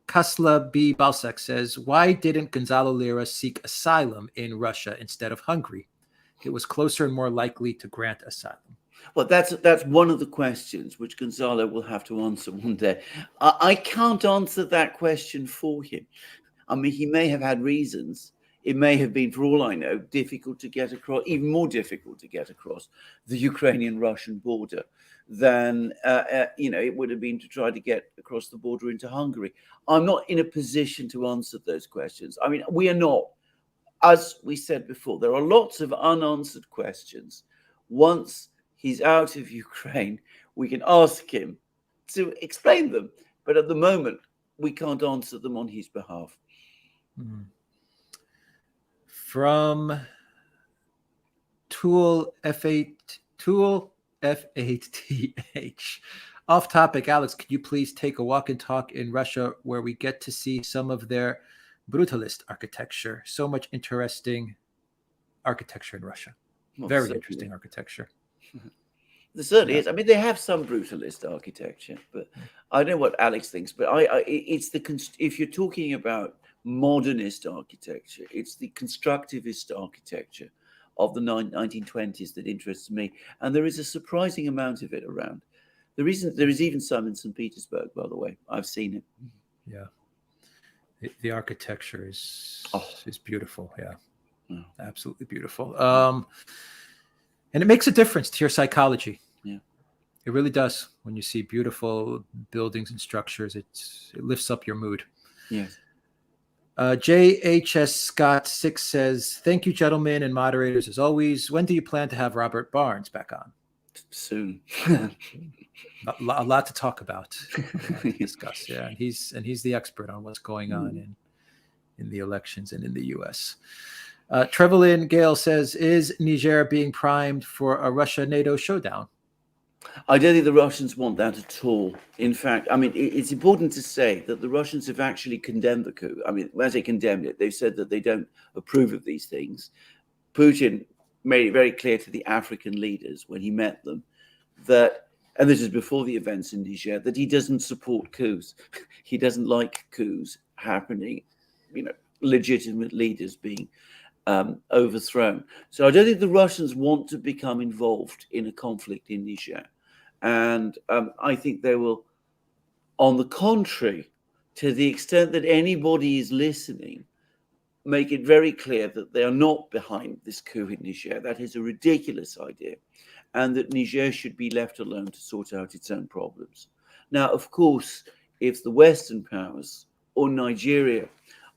Kasla B. Balsek says, why didn't Gonzalo Lira seek asylum in Russia instead of Hungary? It was closer and more likely to grant asylum. Well, that's one of the questions which Gonzalo will have to answer one day. I can't answer that question for him. I mean, he may have had reasons. It may have been, for all I know, difficult to get across, even more difficult to get across the Ukrainian-Russian border than it would have been to try to get across the border into Hungary. I'm not in a position to answer those questions. I mean, we are not. As we said before, there are lots of unanswered questions. Once he's out of Ukraine, we can ask him to explain them. But at the moment, we can't answer them on his behalf. From Tool F8TH. Off topic, Alex, could you please take a walk and talk in Russia where we get to see some of their brutalist architecture? So much interesting architecture in Russia. Very interesting architecture. There certainly is. I mean, they have some brutalist architecture, but I don't know what Alex thinks. But if you're talking about modernist architecture, it's the constructivist architecture of the 1920s that interests me, and there is a surprising amount of it around. There is even some in St. Petersburg, by the way. I've seen it. Yeah, the architecture is beautiful. Yeah, absolutely beautiful. And it makes a difference to your psychology. Yeah, it really does. When you see beautiful buildings and structures, it lifts up your mood. Yes. JHS Scott 6 says, thank you, gentlemen and moderators, as always. When do you plan to have Robert Barnes back on? Soon. a lot to talk about, to discuss. Yeah, and he's the expert on what's going on in the elections and in the U.S. Trevelyan Gale says, is Niger being primed for a Russia-NATO showdown? I don't think the Russians want that at all. In fact, I mean, it's important to say that the Russians have actually condemned the coup. I mean, as they condemned it, they've said that they don't approve of these things. Putin made it very clear to the African leaders when he met them that, and this is before the events in Niger, that he doesn't support coups. He doesn't like coups happening, legitimate leaders being overthrown. So I don't think the Russians want to become involved in a conflict in Niger. And I think they will, on the contrary, to the extent that anybody is listening, make it very clear that they are not behind this coup in Niger. That is a ridiculous idea. And that Niger should be left alone to sort out its own problems. Now, of course, if the Western powers or Nigeria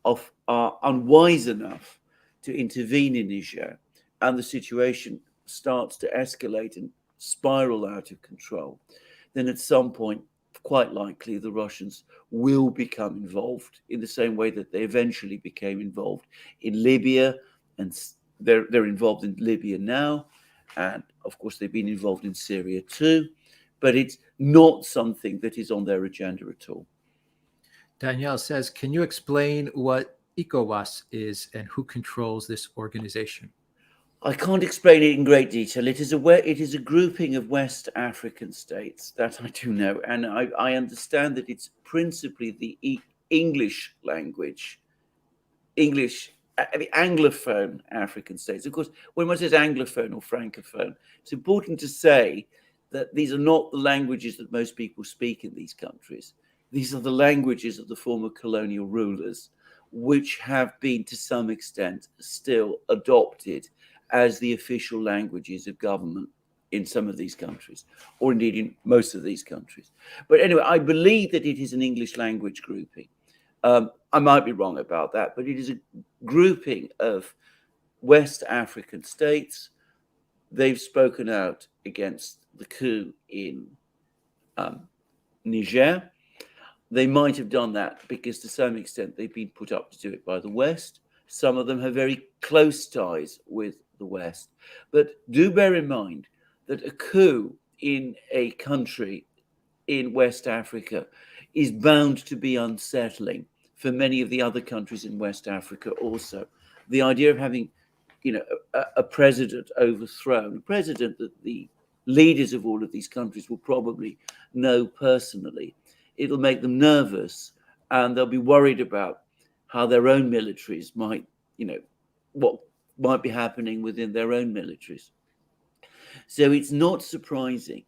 are unwise enough to intervene in Niger and the situation starts to escalate and spiral out of control, then at some point, quite likely, the Russians will become involved in the same way that they eventually became involved in Libya, and they're involved in Libya now, and of course they've been involved in Syria too, but it's not something that is on their agenda at all. Danielle says, can you explain what ECOWAS is and who controls this organization? I can't explain it in great detail. It is a grouping of West African states, that I do know, and I understand that it's principally the English language, the Anglophone African states. Of course, when one says Anglophone or Francophone, it's important to say that these are not the languages that most people speak in these countries. These are the languages of the former colonial rulers, which have been to some extent still adopted as the official languages of government in some of these countries, or indeed in most of these countries. But anyway, I believe that it is an English language grouping. I might be wrong about that, but it is a grouping of West African states. They've spoken out against the coup in Niger. They might have done that because to some extent they've been put up to do it by the West. Some of them have very close ties with the West. But do bear in mind that a coup in a country in West Africa is bound to be unsettling for many of the other countries in West Africa also. The idea of having, a president overthrown, a president that the leaders of all of these countries will probably know personally, it'll make them nervous, and they'll be worried about how their own militaries might, what might be happening within their own militaries. So it's not surprising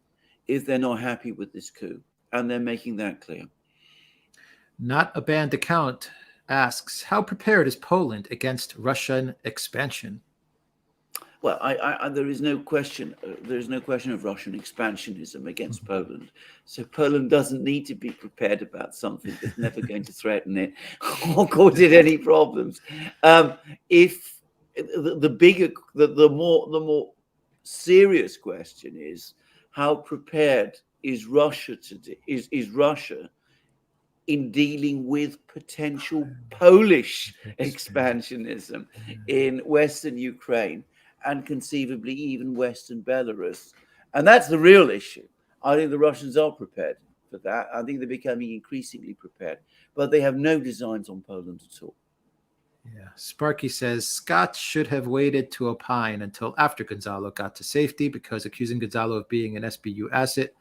if they're not happy with this coup, and they're making that clear. Not a banned account asks, how prepared is Poland against Russian expansion? Well, there is no question. There is no question of Russian expansionism against Poland. So Poland doesn't need to be prepared about something that's never going to threaten it or cause it any problems. If the more serious question is, how prepared is Russia is Russia in dealing with potential Polish expansionism in Western Ukraine and conceivably even Western Belarus? And that's the real issue. I think the Russians are prepared for that. I think they're becoming increasingly prepared, but they have no designs on Poland at all. Yeah. Sparky says Scott should have waited to opine until after Gonzalo got to safety, because accusing Gonzalo of being an SBU asset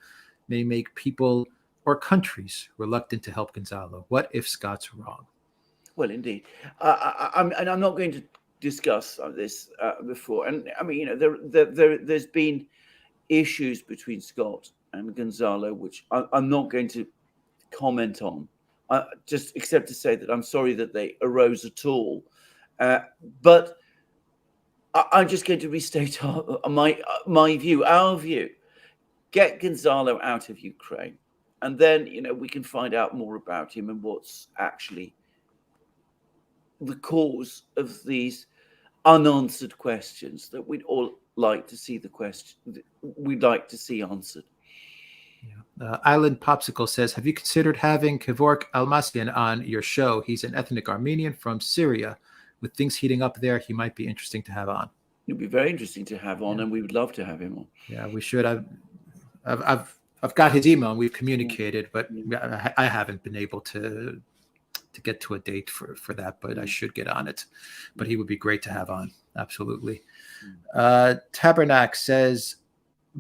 may make people or countries reluctant to help Gonzalo. What if Scott's wrong? Well, indeed. I'm not going to discuss this before. And I mean, there's been issues between Scott and Gonzalo, which I'm not going to comment on, just except to say that I'm sorry that they arose at all. But I'm just going to restate my view, our view. Get Gonzalo out of Ukraine, and then we can find out more about him and what's actually the cause of these unanswered questions that we'd all like to see answered. Yeah. Island Popsicle says, have you considered having Kevork Almasian on your show? He's an ethnic Armenian from Syria. With things heating up there, he might be interesting to have on. It'd be very interesting to have on, and we would love to have him on. Yeah, we should. I've got his email and we've communicated, but I haven't been able to get to a date for that, but I should get on it. But he would be great to have on. Absolutely. Tabernac says,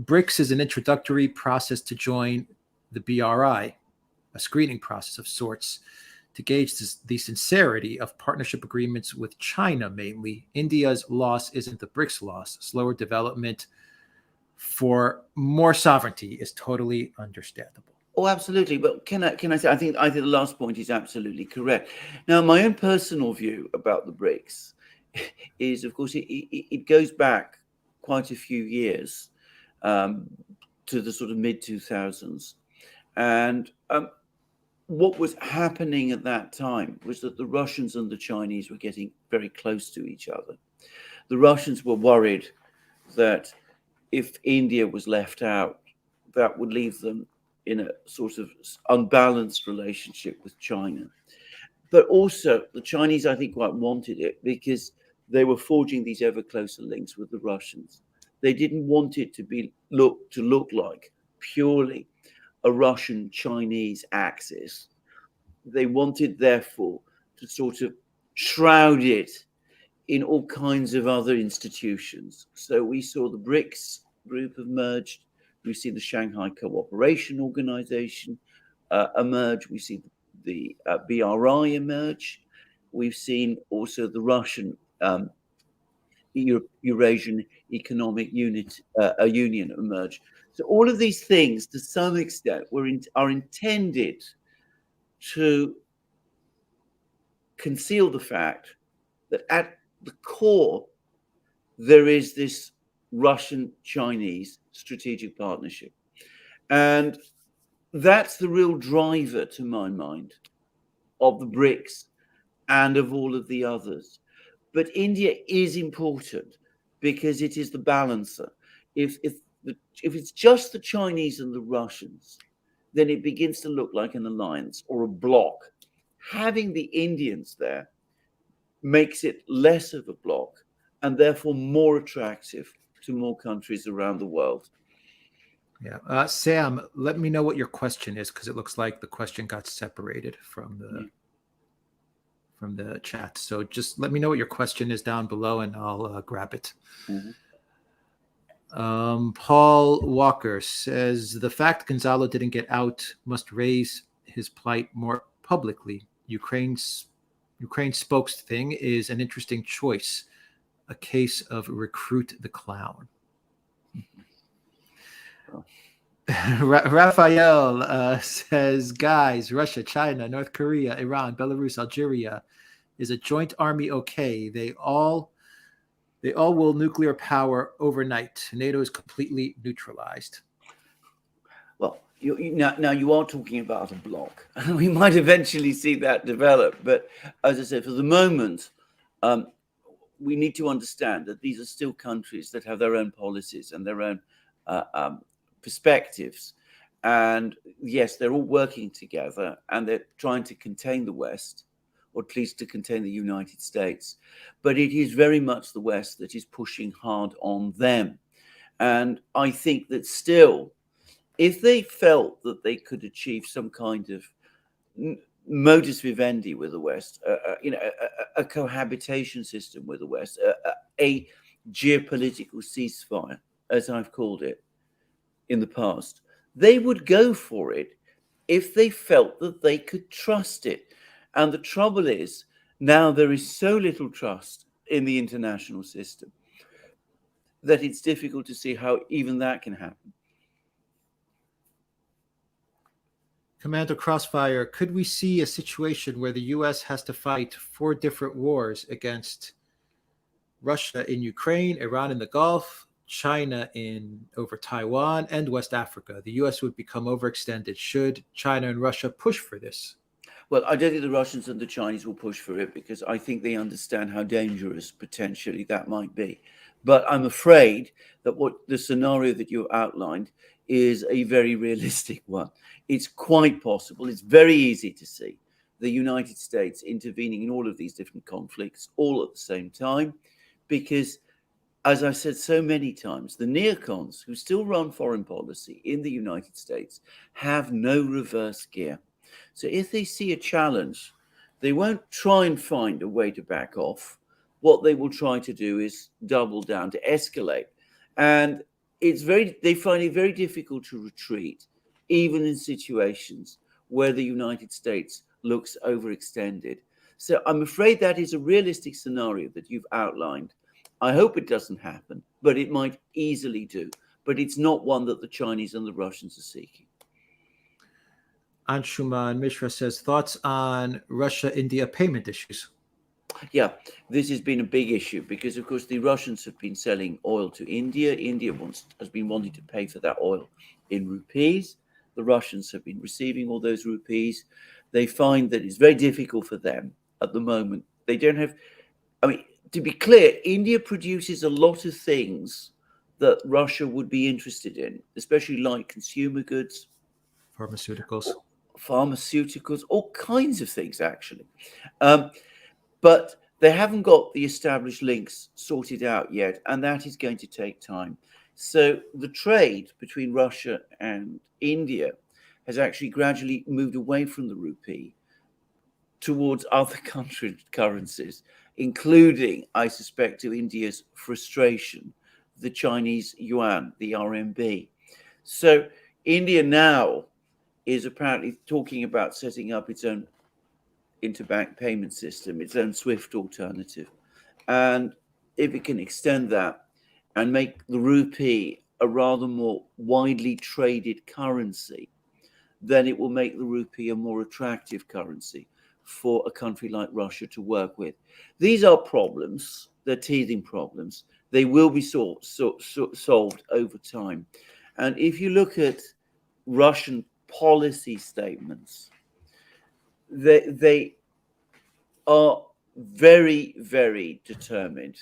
BRICS is an introductory process to join the BRI, a screening process of sorts to gauge the sincerity of partnership agreements with China mainly. India's loss isn't the BRICS loss. Slower development for more sovereignty is totally understandable. Oh, absolutely. But can I say, I think the last point is absolutely correct. Now, my own personal view about the BRICS is, of course, it goes back quite a few years to the sort of mid-2000s. And what was happening at that time was that the Russians and the Chinese were getting very close to each other. The Russians were worried that if India was left out, that would leave them in a sort of unbalanced relationship with China. But also the Chinese, I think, quite wanted it because they were forging these ever closer links with the Russians. They didn't want it to look like purely a Russian-Chinese axis. They wanted, therefore, to sort of shroud it in all kinds of other institutions. So we saw the BRICS group have merged. We see the Shanghai Cooperation Organization emerge. We see the BRI emerge. We've seen also the Russian Eurasian Economic Union emerge. So all of these things, to some extent, are intended to conceal the fact that at the core, there is this Russian-Chinese strategic partnership. And that's the real driver, to my mind, of the BRICS and of all of the others. But India is important because it is the balancer. If it's just the Chinese and the Russians, then it begins to look like an alliance or a bloc. Having the Indians there makes it less of a bloc and therefore more attractive to more countries around the world. Yeah. Sam, let me know what your question is, because it looks like the question got separated from the chat. So just let me know what your question is down below and I'll grab it. Paul Walker says, the fact Gonzalo didn't get out must raise his plight more publicly. Ukraine's spokes thing is an interesting choice, a case of recruit the clown. Raphael says, guys, Russia, China, North Korea, Iran, Belarus, Algeria, is a joint army okay? They all will nuclear power overnight. NATO is completely neutralized. Well, now you are talking about a bloc. We might eventually see that develop. But as I said, for the moment, we need to understand that these are still countries that have their own policies and their own perspectives. And yes, they're all working together and they're trying to contain the West, or at least to contain the United States. But it is very much the West that is pushing hard on them. And I think that still, if they felt that they could achieve some kind of modus vivendi with the West, a cohabitation system with the West, a geopolitical ceasefire, as I've called it in the past, they would go for it if they felt that they could trust it. And the trouble is, now there is so little trust in the international system that it's difficult to see how even that can happen. Commander Crossfire, could we see a situation where the U.S. has to fight 4 different wars against Russia in Ukraine, Iran in the Gulf, China over Taiwan, and West Africa? The U.S. would become overextended. Should China and Russia push for this? Well, I don't think the Russians and the Chinese will push for it because I think they understand how dangerous potentially that might be. But I'm afraid that the scenario that you outlined is a very realistic one. It's quite possible. It's very easy to see the United States intervening in all of these different conflicts all at the same time because, as I've said so many times, the neocons who still run foreign policy in the United States have no reverse gear. So if they see a challenge, they won't try and find a way to back off. What they will try to do is double down, to escalate. And they find it very difficult to retreat, even in situations where the United States looks overextended. So I'm afraid that is a realistic scenario that you've outlined. I hope it doesn't happen, but it might easily do. But it's not one that the Chinese and the Russians are seeking. Anshuman Mishra says, thoughts on Russia-India payment issues? Yeah, this has been a big issue because, of course, the Russians have been selling oil to India. India has been wanting to pay for that oil in rupees. The Russians have been receiving all those rupees. They find that it's very difficult for them at the moment. They don't have, to be clear, India produces a lot of things that Russia would be interested in, especially like consumer goods, pharmaceuticals, all kinds of things, actually. But they haven't got the established links sorted out yet, and that is going to take time. So the trade between Russia and India has actually gradually moved away from the rupee towards other country currencies, including, I suspect, to India's frustration, the Chinese yuan, the RMB. So India now is apparently talking about setting up its own interbank payment system, its own SWIFT alternative. And if it can extend that and make the rupee a rather more widely traded currency, then it will make the rupee a more attractive currency for a country like Russia to work with. These are problems, they're teething problems. They will be solved over time. And if you look at Russian policy statements, they are very, very determined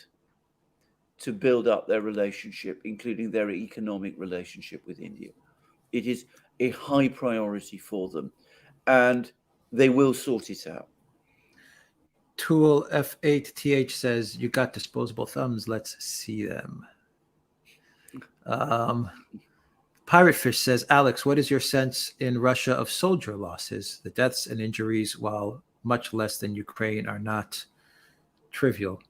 to build up their relationship, including their economic relationship with India. It is a high priority for them, and they will sort it out. Tool F8TH says, "You got disposable thumbs. Let's see them." Pirate Fish says, "Alex, what is your sense in Russia of soldier losses? The deaths and injuries, while much less than Ukraine, are not trivial."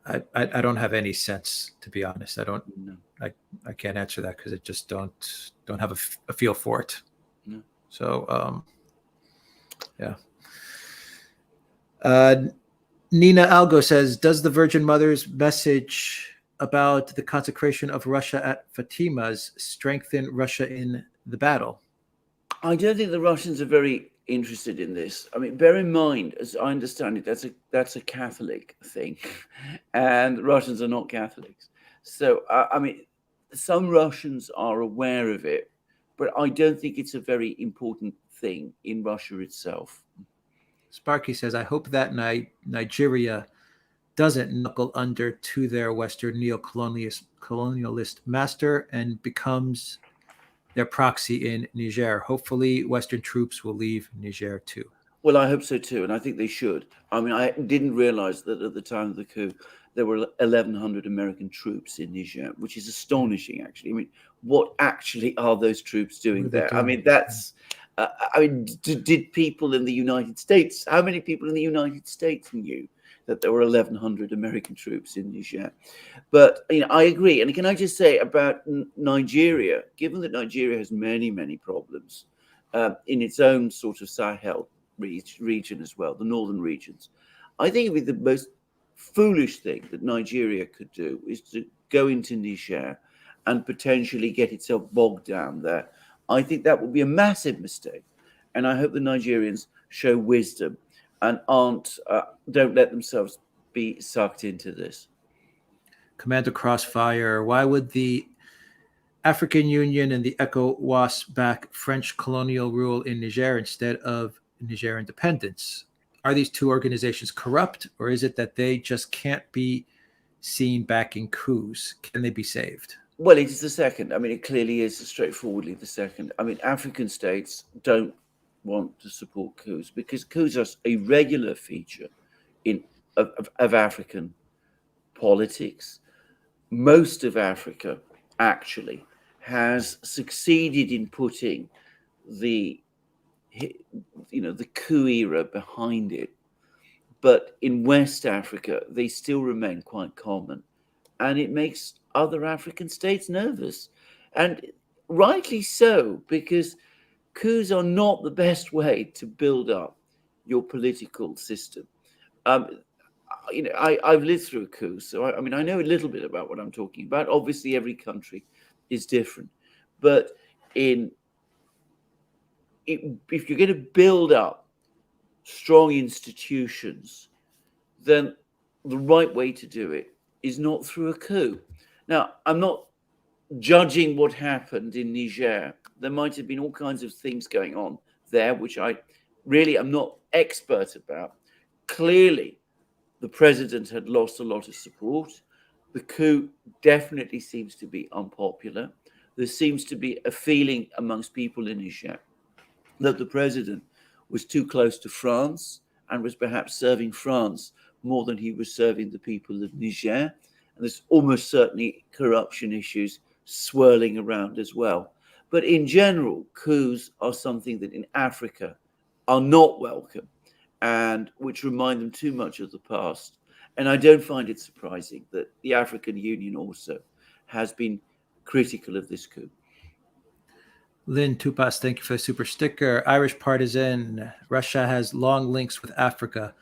I don't have any sense, to be honest. I don't. No. I can't answer that because I just don't have a feel for it. No. So yeah. Nina Algo says, "Does the Virgin Mother's message about the consecration of Russia at Fatima's strengthen Russia in the battle?" I don't think the Russians are very interested in this. I mean, bear in mind, as I understand it, that's a Catholic thing, and Russians are not Catholics. So, I mean, some Russians are aware of it, but I don't think it's a very important thing in Russia itself. Sparky says, "I hope that Nigeria doesn't knuckle under to their Western colonialist master and becomes their proxy in Niger. Hopefully, Western troops will leave Niger too." Well, I hope so too, and I think they should. I mean, I didn't realize that at the time of the coup, there were 1,100 American troops in Niger, which is astonishing, actually. I mean, what actually are those troops doing there? I mean, that's... did people in the United States, how many people in the United States knew that there were 1,100 American troops in Niger? But, I agree. And can I just say about Nigeria, given that Nigeria has many, many problems in its own sort of Sahel region as well, the northern regions, I think it would be the most foolish thing that Nigeria could do is to go into Niger and potentially get itself bogged down there. I think that would be a massive mistake. And I hope the Nigerians show wisdom and don't let themselves be sucked into this. Commander Crossfire, "Why would the African Union and the ECOWAS back French colonial rule in Niger instead of Niger independence? Are these two organizations corrupt, or is it that they just can't be seen backing coups? Can they be saved?" Well, it is the second. I mean, it clearly is straightforwardly the second. I mean, African states don't want to support coups because coups are a regular feature of African politics. Most of Africa actually has succeeded in putting the coup era behind it. But in West Africa, they still remain quite common. And it makes other African states nervous. And rightly so, because coups are not the best way to build up your political system. I've lived through a coup, so I know a little bit about what I'm talking about. Obviously, every country is different. But if you're going to build up strong institutions, then the right way to do it is not through a coup. Now, I'm not judging what happened in Niger. There might have been all kinds of things going on there, which I really am not expert about. Clearly, the president had lost a lot of support. The coup definitely seems to be unpopular. There seems to be a feeling amongst people in Niger that the president was too close to France and was perhaps serving France more than he was serving the people of Niger. And there's almost certainly corruption issues swirling around as well. But in general, coups are something that in Africa are not welcome. and which remind them too much of the past. And I don't find it surprising that the African Union also has been critical of this coup. Lynn Tupas, thank you for the super sticker. Irish partisan, Russia has long links with Africa,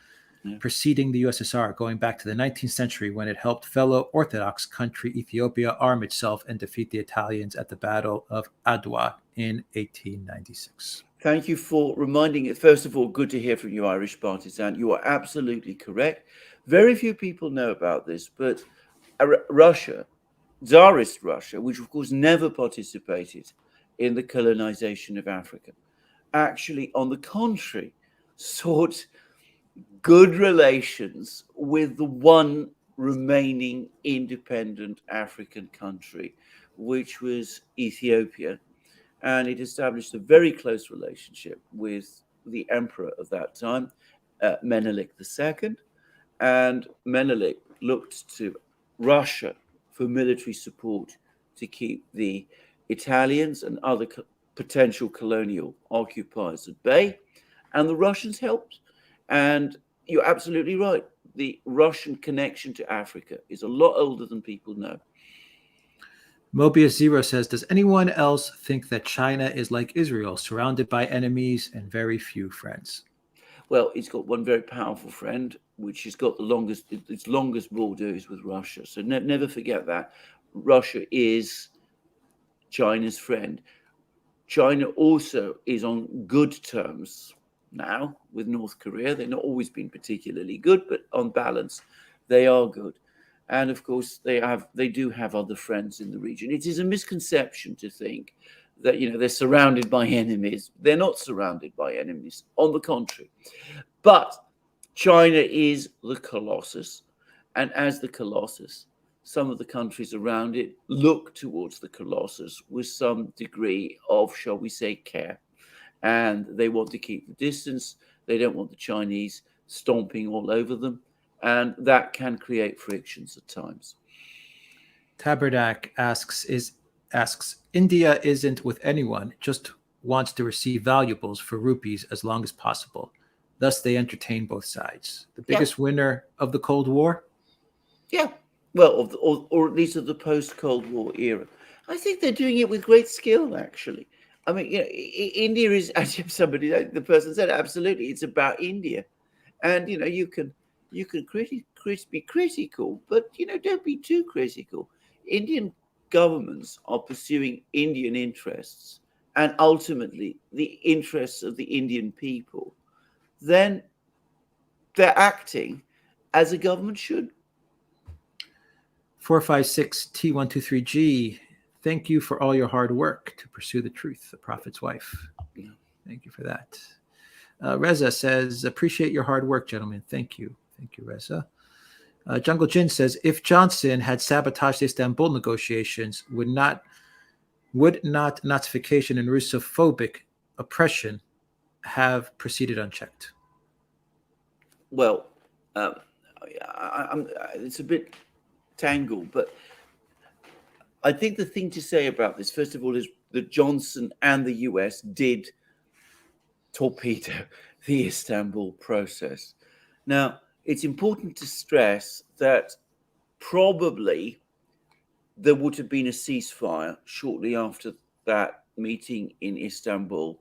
preceding the USSR, going back to the 19th century when it helped fellow Orthodox country Ethiopia arm itself and defeat the Italians at the Battle of Adwa in 1896. Thank you for reminding it. First of all, good to hear from you, Irish partisan. You are absolutely correct. Very few people know about this, but Russia, Tsarist Russia, which of course never participated in the colonization of Africa, actually, on the contrary, sought good relations with the one remaining independent African country, which was Ethiopia. And it established a very close relationship with the emperor of that time, Menelik II. And Menelik looked to Russia for military support to keep the Italians and other potential colonial occupiers at bay. And the Russians helped. And you're absolutely right. The Russian connection to Africa is a lot older than people know. Mobius Zero says, does anyone else think that China is like Israel, surrounded by enemies and very few friends? Well, it's got one very powerful friend, which has got its longest border is with Russia. So never forget that. Russia is China's friend. China also is on good terms now with North Korea. They've not always been particularly good, but on balance, they are good. And of course, they do have other friends in the region. It is a misconception to think that they're surrounded by enemies. They're not surrounded by enemies. On the contrary, but China is the colossus, and as the colossus, some of the countries around it look towards the colossus with some degree of, shall we say, care, and they want to keep the distance. They don't want the Chinese stomping all over them. And that can create frictions at times. Taberdak asks, India isn't with anyone, just wants to receive valuables for rupees as long as possible. Thus, they entertain both sides. The biggest winner of the Cold War? Yeah. Well, or at least of the post-Cold War era. I think they're doing it with great skill, actually. I mean, India is, as the person said, absolutely, it's about India. And, you can be critical, but don't be too critical. Indian governments are pursuing Indian interests and ultimately the interests of the Indian people. Then they're acting as a government should. 456T123G, thank you for all your hard work to pursue the truth, the prophet's wife. Yeah. Thank you for that. Reza says, appreciate your hard work, gentlemen. Thank you. Thank you, Reza. Jungle Jin says, if Johnson had sabotaged the Istanbul negotiations, would not Nazification and Russophobic oppression have proceeded unchecked? Well, it's a bit tangled, but I think the thing to say about this, first of all, is that Johnson and the US did torpedo the Istanbul process. Now, it's important to stress that probably there would have been a ceasefire shortly after that meeting in Istanbul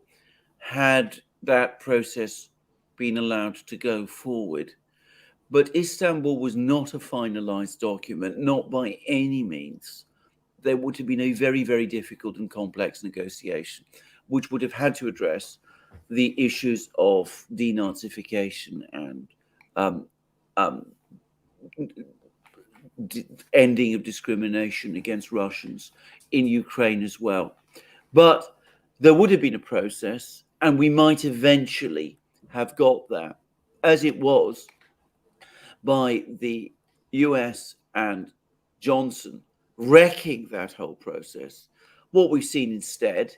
had that process been allowed to go forward. But Istanbul was not a finalized document, not by any means. There would have been a very, very difficult and complex negotiation, which would have had to address the issues of denazification and ending of discrimination against Russians in Ukraine as well. But there would have been a process, and we might eventually have got that, as it was by the US and Johnson wrecking that whole process. What we've seen instead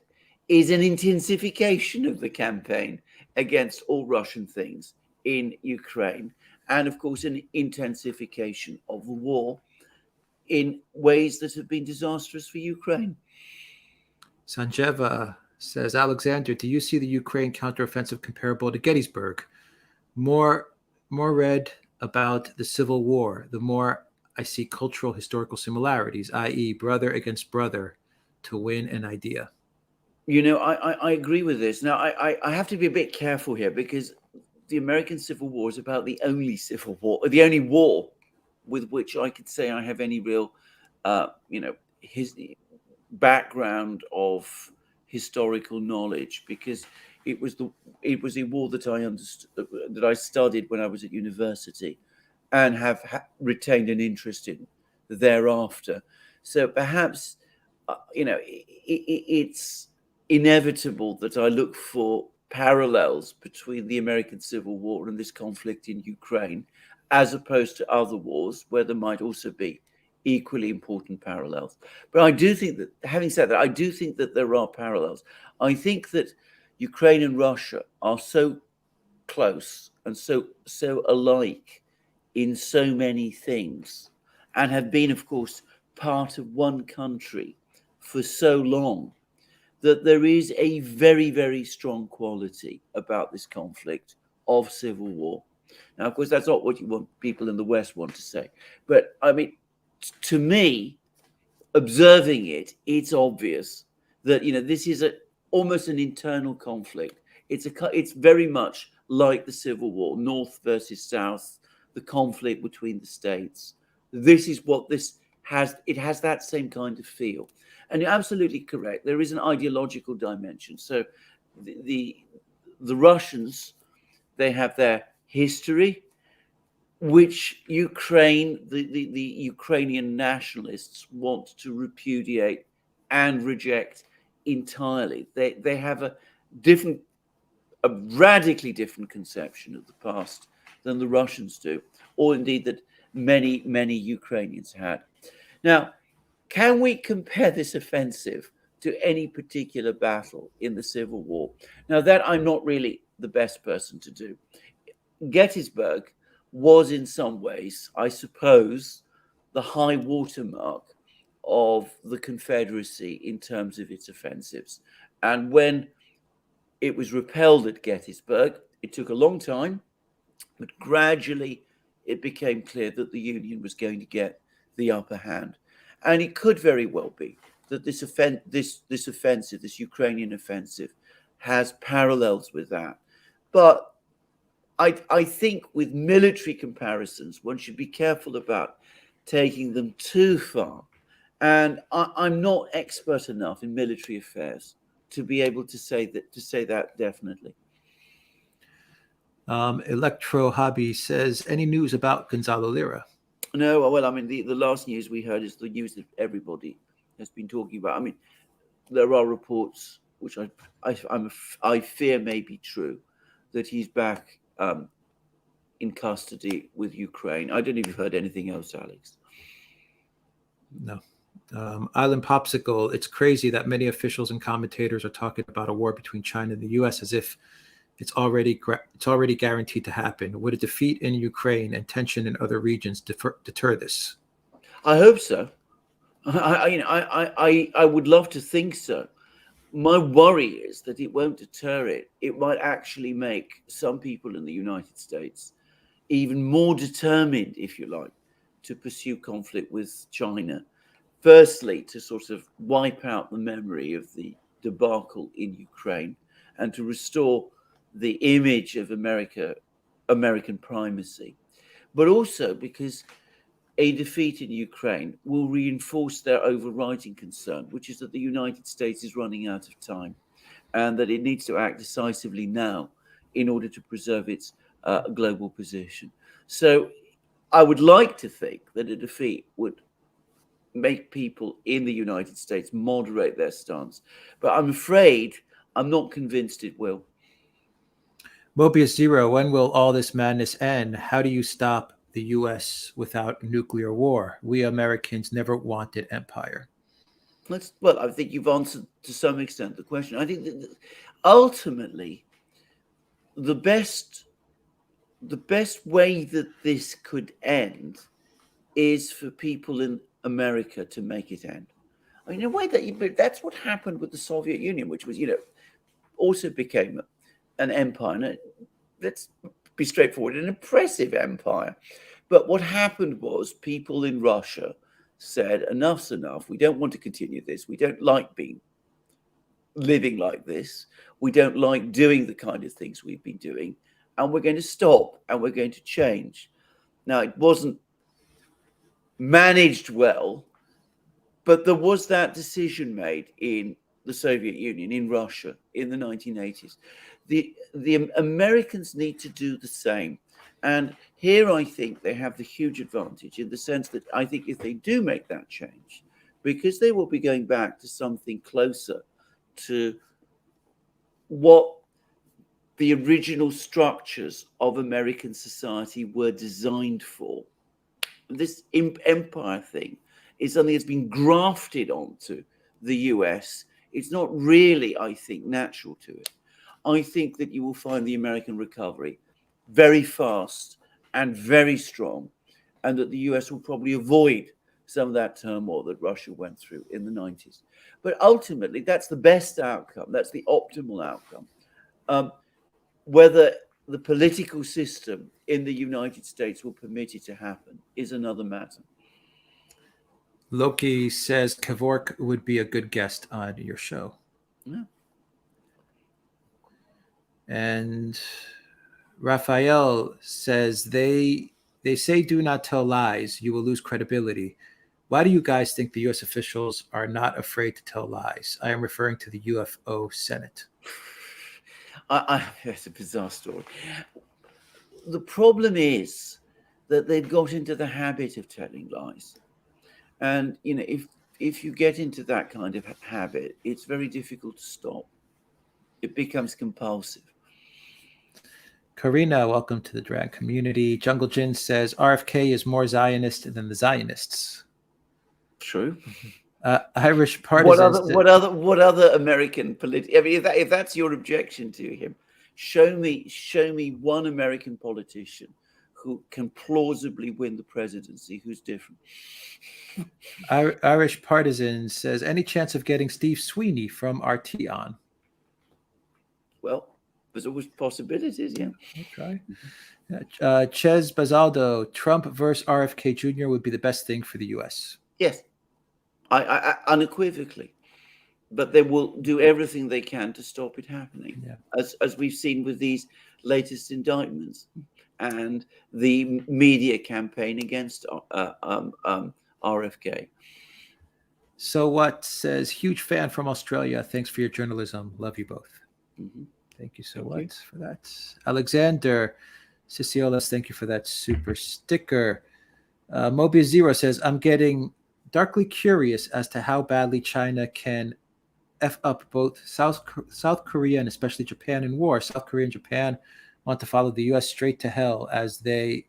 is an intensification of the campaign against all Russian things in Ukraine, and of course an intensification of the war in ways that have been disastrous for Ukraine. Sanjeva says, Alexander, do you see the Ukraine counteroffensive comparable to Gettysburg, more read about the Civil War, the more I see cultural historical similarities, i.e., brother against brother, to win an idea. I agree with this. Now, I have to be a bit careful here because the American Civil War is about the only civil war, the only war with which I could say I have any real, his background of historical knowledge, because it was a war that I understood, that I studied when I was at university, and have retained an interest in thereafter. So perhaps, it's inevitable that I look for parallels between the American Civil War and this conflict in Ukraine, as opposed to other wars where there might also be equally important parallels. But I do think that, having said that, I do think that there are parallels. I think that Ukraine and Russia are so close and so alike in so many things, and have been, of course, part of one country for so long, that there is a very, very strong quality about this conflict of civil war. Now, of course, that's not what you want people in the West want to say. But I mean, to me, observing it, it's obvious that this is almost an internal conflict. It's very much like the Civil War, North versus South, the conflict between the states. This is what this has. It has that same kind of feel. And you're absolutely correct. There is an ideological dimension. So the Russians, they have their history, which the Ukrainian nationalists want to repudiate and reject entirely. They have a radically different conception of the past than the Russians do, or indeed that many Ukrainians had. Now, can we compare this offensive to any particular battle in the Civil War? Now, that I'm not really the best person to do. Gettysburg was in some ways, I suppose, the high watermark of the Confederacy in terms of its offensives. And when it was repelled at Gettysburg, it took a long time, but gradually it became clear that the Union was going to get the upper hand. And it could very well be that this offensive, this Ukrainian offensive, has parallels with that. But I think with military comparisons, one should be careful about taking them too far. And I'm not expert enough in military affairs to be able to say that definitely. Electro Hobby says, any news about Gonzalo Lira? No, well, I mean, the last news we heard is the news that everybody has been talking about. I mean, there are reports which I fear may be true, that he's back in custody with Ukraine. I don't know if you've heard anything else, Alex. No. Island Popsicle, it's crazy that many officials and commentators are talking about a war between China and the U.S. as if it's already guaranteed to happen. Would a defeat in Ukraine and tension in other regions deter this? I hope so. I would love to think so. My worry is that it won't deter it. It might actually make some people in the United States even more determined, if you like, to pursue conflict with China. Firstly, to sort of wipe out the memory of the debacle in Ukraine and to restore the image of American primacy, but also because a defeat in Ukraine will reinforce their overriding concern, which is that the United States is running out of time and that it needs to act decisively now in order to preserve its global position. So I would like to think that a defeat would make people in the United States moderate their stance, but I'm afraid I'm not convinced it will. Mobius Zero, when will all this madness end? How do you stop the U.S. without nuclear war? We Americans never wanted empire. Well, I think you've answered to some extent the question. I think that ultimately the best way that this could end is for people in America to make it end. I mean, in a way that's what happened with the Soviet Union, which was, also became an empire. And let's be straightforward, an oppressive empire. But what happened was people in Russia said, enough's enough. We don't want to continue this. We don't like living like this. We don't like doing the kind of things we've been doing. And we're going to stop and we're going to change. Now, it wasn't managed well, but there was that decision made in the Soviet Union, in Russia, in the 1980s. The Americans need to do the same. And here I think they have the huge advantage in the sense that I think if they do make that change, because they will be going back to something closer to what the original structures of American society were designed for. This empire thing is something that's been grafted onto the US. It's not really, I think, natural to it. I think that you will find the American recovery very fast and very strong, and that the US will probably avoid some of that turmoil that Russia went through in the 90s. But ultimately, that's the best outcome. That's the optimal outcome. Whether the political system in the United States will permit it to happen is another matter. Loki says Kevork would be a good guest on your show. Yeah. And Raphael says they say do not tell lies. You will lose credibility. Why do you guys think the U.S. officials are not afraid to tell lies? I am referring to the UFO Senate. It's a bizarre story. The problem is that they've got into the habit of telling lies. And, you know, if you get into that kind of habit, it's very difficult to stop. It becomes compulsive. Karina, welcome to the drag community. Jungle Jin says RFK is more Zionist than the Zionists. True. Irish partisans. What other American I mean, if that's your objection to him, show me one American politician who can plausibly win the presidency who's different. Irish Partisan says, any chance of getting Steve Sweeney from RT on? Well, there's always possibilities, yeah. We'll try. Ches Bazaldo, Trump versus RFK Jr. would be the best thing for the U.S. Yes, I unequivocally. But they will do everything they can to stop it happening, as we've seen with these latest indictments and the media campaign against RFK. So what says, huge fan from Australia. Thanks for your journalism. Love you both. Mm-hmm. Thank you so much for that. Alexander Ciciolas, thank you for that super sticker. Mobius Zero says, I'm getting darkly curious as to how badly China can F up both South Korea and especially Japan in war. South Korea and Japan want to follow the U.S. straight to hell as they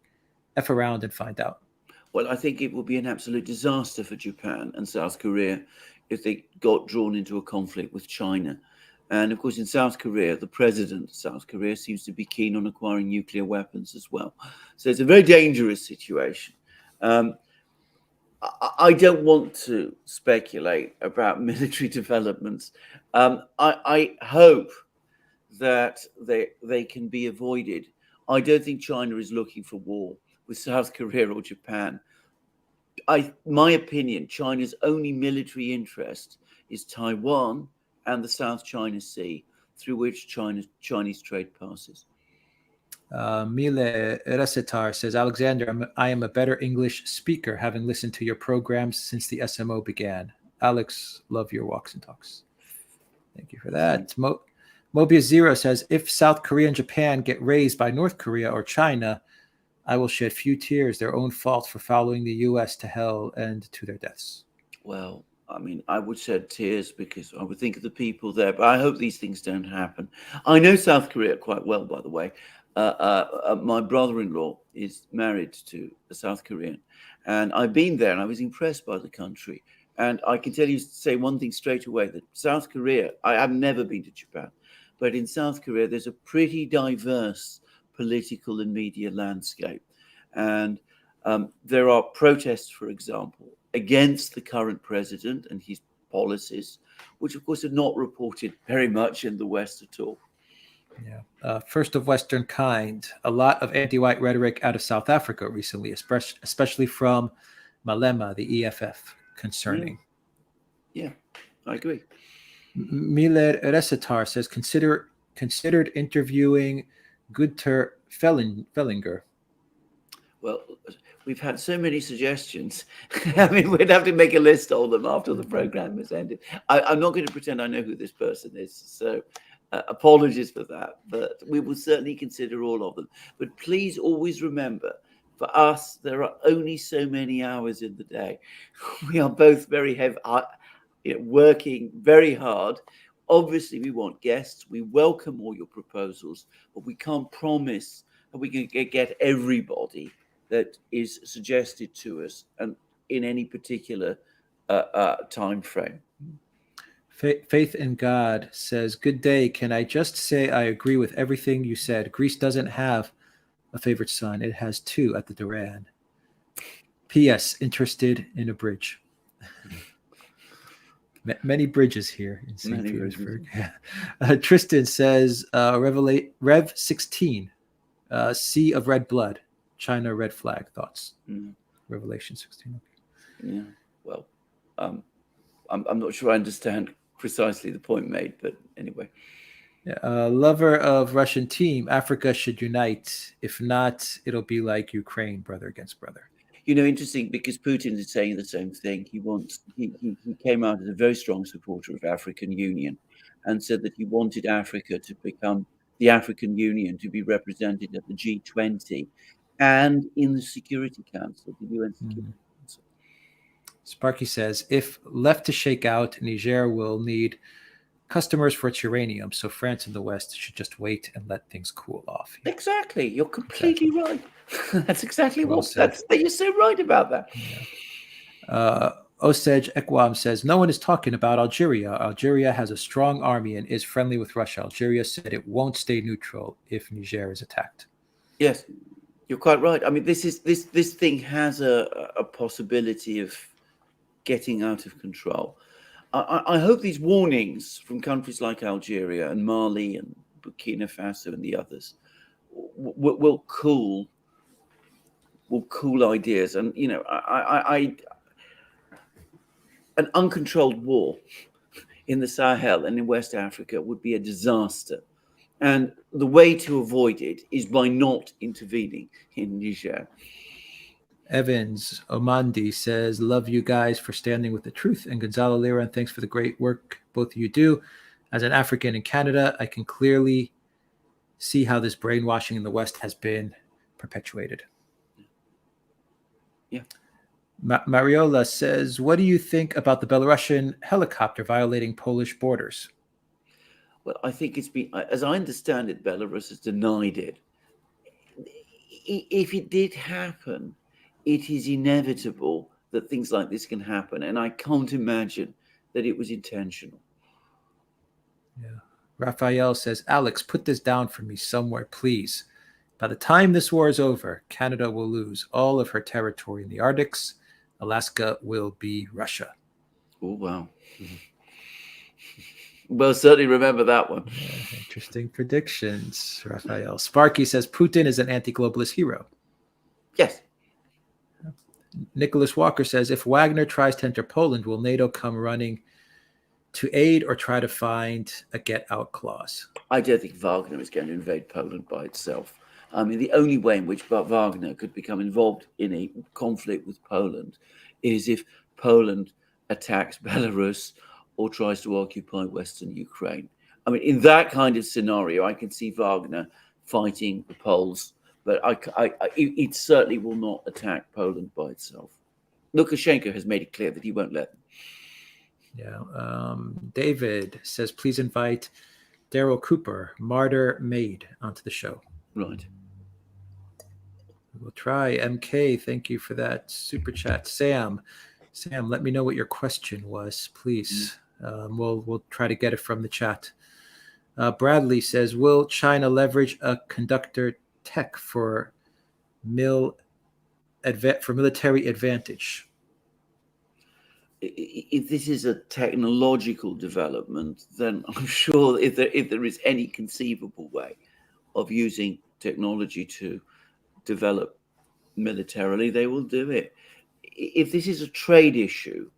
F around and find out. Well, I think it would be an absolute disaster for Japan and South Korea if they got drawn into a conflict with China. And of course, in South Korea, the president of South Korea seems to be keen on acquiring nuclear weapons as well. So it's a very dangerous situation. I don't want to speculate about military developments. I hope that they can be avoided. I don't think China is looking for war with South Korea or Japan. My opinion, China's only military interest is Taiwan and the South China Sea, through which Chinese trade passes. Mile Resetar says, Alexander, I am a better English speaker, having listened to your programs since the SMO began. Alex, love your walks and talks. Thank you for that. Mobius Zero says, if South Korea and Japan get raised by North Korea or China, I will shed few tears, their own fault for following the U.S. to hell and to their deaths. Well, I mean, I would shed tears because I would think of the people there, but I hope these things don't happen. I know South Korea quite well, by the way. My brother-in-law is married to a South Korean, and I've been there and I was impressed by the country. And I can say one thing straight away, that South Korea, I've never been to Japan, but in South Korea, there's a pretty diverse political and media landscape. And there are protests, for example, against the current president and his policies, which of course are not reported very much in the West at all. Yeah. First of Western kind, a lot of anti-white rhetoric out of South Africa recently, especially from Malema, the EFF, concerning. Yeah, I agree. Miler Resitar says, considered interviewing Günter Fellinger. Well, we've had so many suggestions. I mean, we'd have to make a list of them after the program has ended. I'm not going to pretend I know who this person is, so apologies for that. But we will certainly consider all of them. But please always remember, for us, there are only so many hours in the day. We are both very heavy, working very hard. Obviously, we want guests. We welcome all your proposals, but we can't promise that we can get everybody that is suggested to us and in any particular time frame. Faith in God says, good day. Can I just say I agree with everything you said? Greece doesn't have a favorite son. It has two at the Duran. P.S. Interested in a bridge. Many bridges here in St. Petersburg. Tristan says, Rev 16, Sea of Red Blood, China red flag. Thoughts? Revelation 16. Okay. Yeah. Well, I'm not sure I understand precisely the point made, but anyway. Yeah, lover of Russian team, Africa should unite. If not, it'll be like Ukraine, brother against brother. Interesting, because Putin is saying the same thing. He came out as a very strong supporter of African Union and said that he wanted Africa to become the African Union, to be represented at the G20 and in the Security Council, the UN Security Council. Sparky says, if left to shake out, Niger will need customers for its uranium, so France and the West should just wait and let things cool off. Yeah. Exactly. You're completely right. That's exactly you're so right about that. Yeah. Osej Ekwam says, no one is talking about Algeria. Algeria has a strong army and is friendly with Russia. Algeria said it won't stay neutral if Niger is attacked. Yes, you're quite right. I mean, this thing has a possibility of getting out of control. I hope these warnings from countries like Algeria and Mali and Burkina Faso and the others will cool ideas. And an uncontrolled war in the Sahel and in West Africa would be a disaster. And the way to avoid it is by not intervening in Niger. Evans Omandi says, love you guys for standing with the truth. And Gonzalo Lira, and thanks for the great work both of you do. As an African in Canada, I can clearly see how this brainwashing in the West has been perpetuated. Yeah. Mariola says, what do you think about the Belarusian helicopter violating Polish borders? Well, I think it's been, as I understand it, Belarus has denied it. If it did happen, it is inevitable that things like this can happen. And I can't imagine that it was intentional. Yeah. Raphael says, Alex, put this down for me somewhere, please. By the time this war is over, Canada will lose all of her territory in the Arctics. Alaska will be Russia. Oh, wow. Well, certainly remember that one. Yeah, interesting predictions, Raphael. Sparky says, Putin is an anti-globalist hero. Yes. Nicholas Walker says, if Wagner tries to enter Poland, will NATO come running to aid or try to find a get-out clause? I don't think Wagner is going to invade Poland by itself. I mean, the only way in which Wagner could become involved in a conflict with Poland is if Poland attacks Belarus or tries to occupy Western Ukraine. I mean, in that kind of scenario, I can see Wagner fighting the Poles, but it certainly will not attack Poland by itself. Lukashenko has made it clear that he won't let them. Yeah. David says, please invite Daryl Cooper, Martyr Maid, onto the show. Right. We'll try. MK, thank you for that super chat. Sam, let me know what your question was, please. We'll try to get it from the chat. Bradley says, will China leverage a conductor tech for military advantage? if this is a technological development, then I'm sure if there is any conceivable way of using technology to develop militarily, they will do it. If this is a trade issue,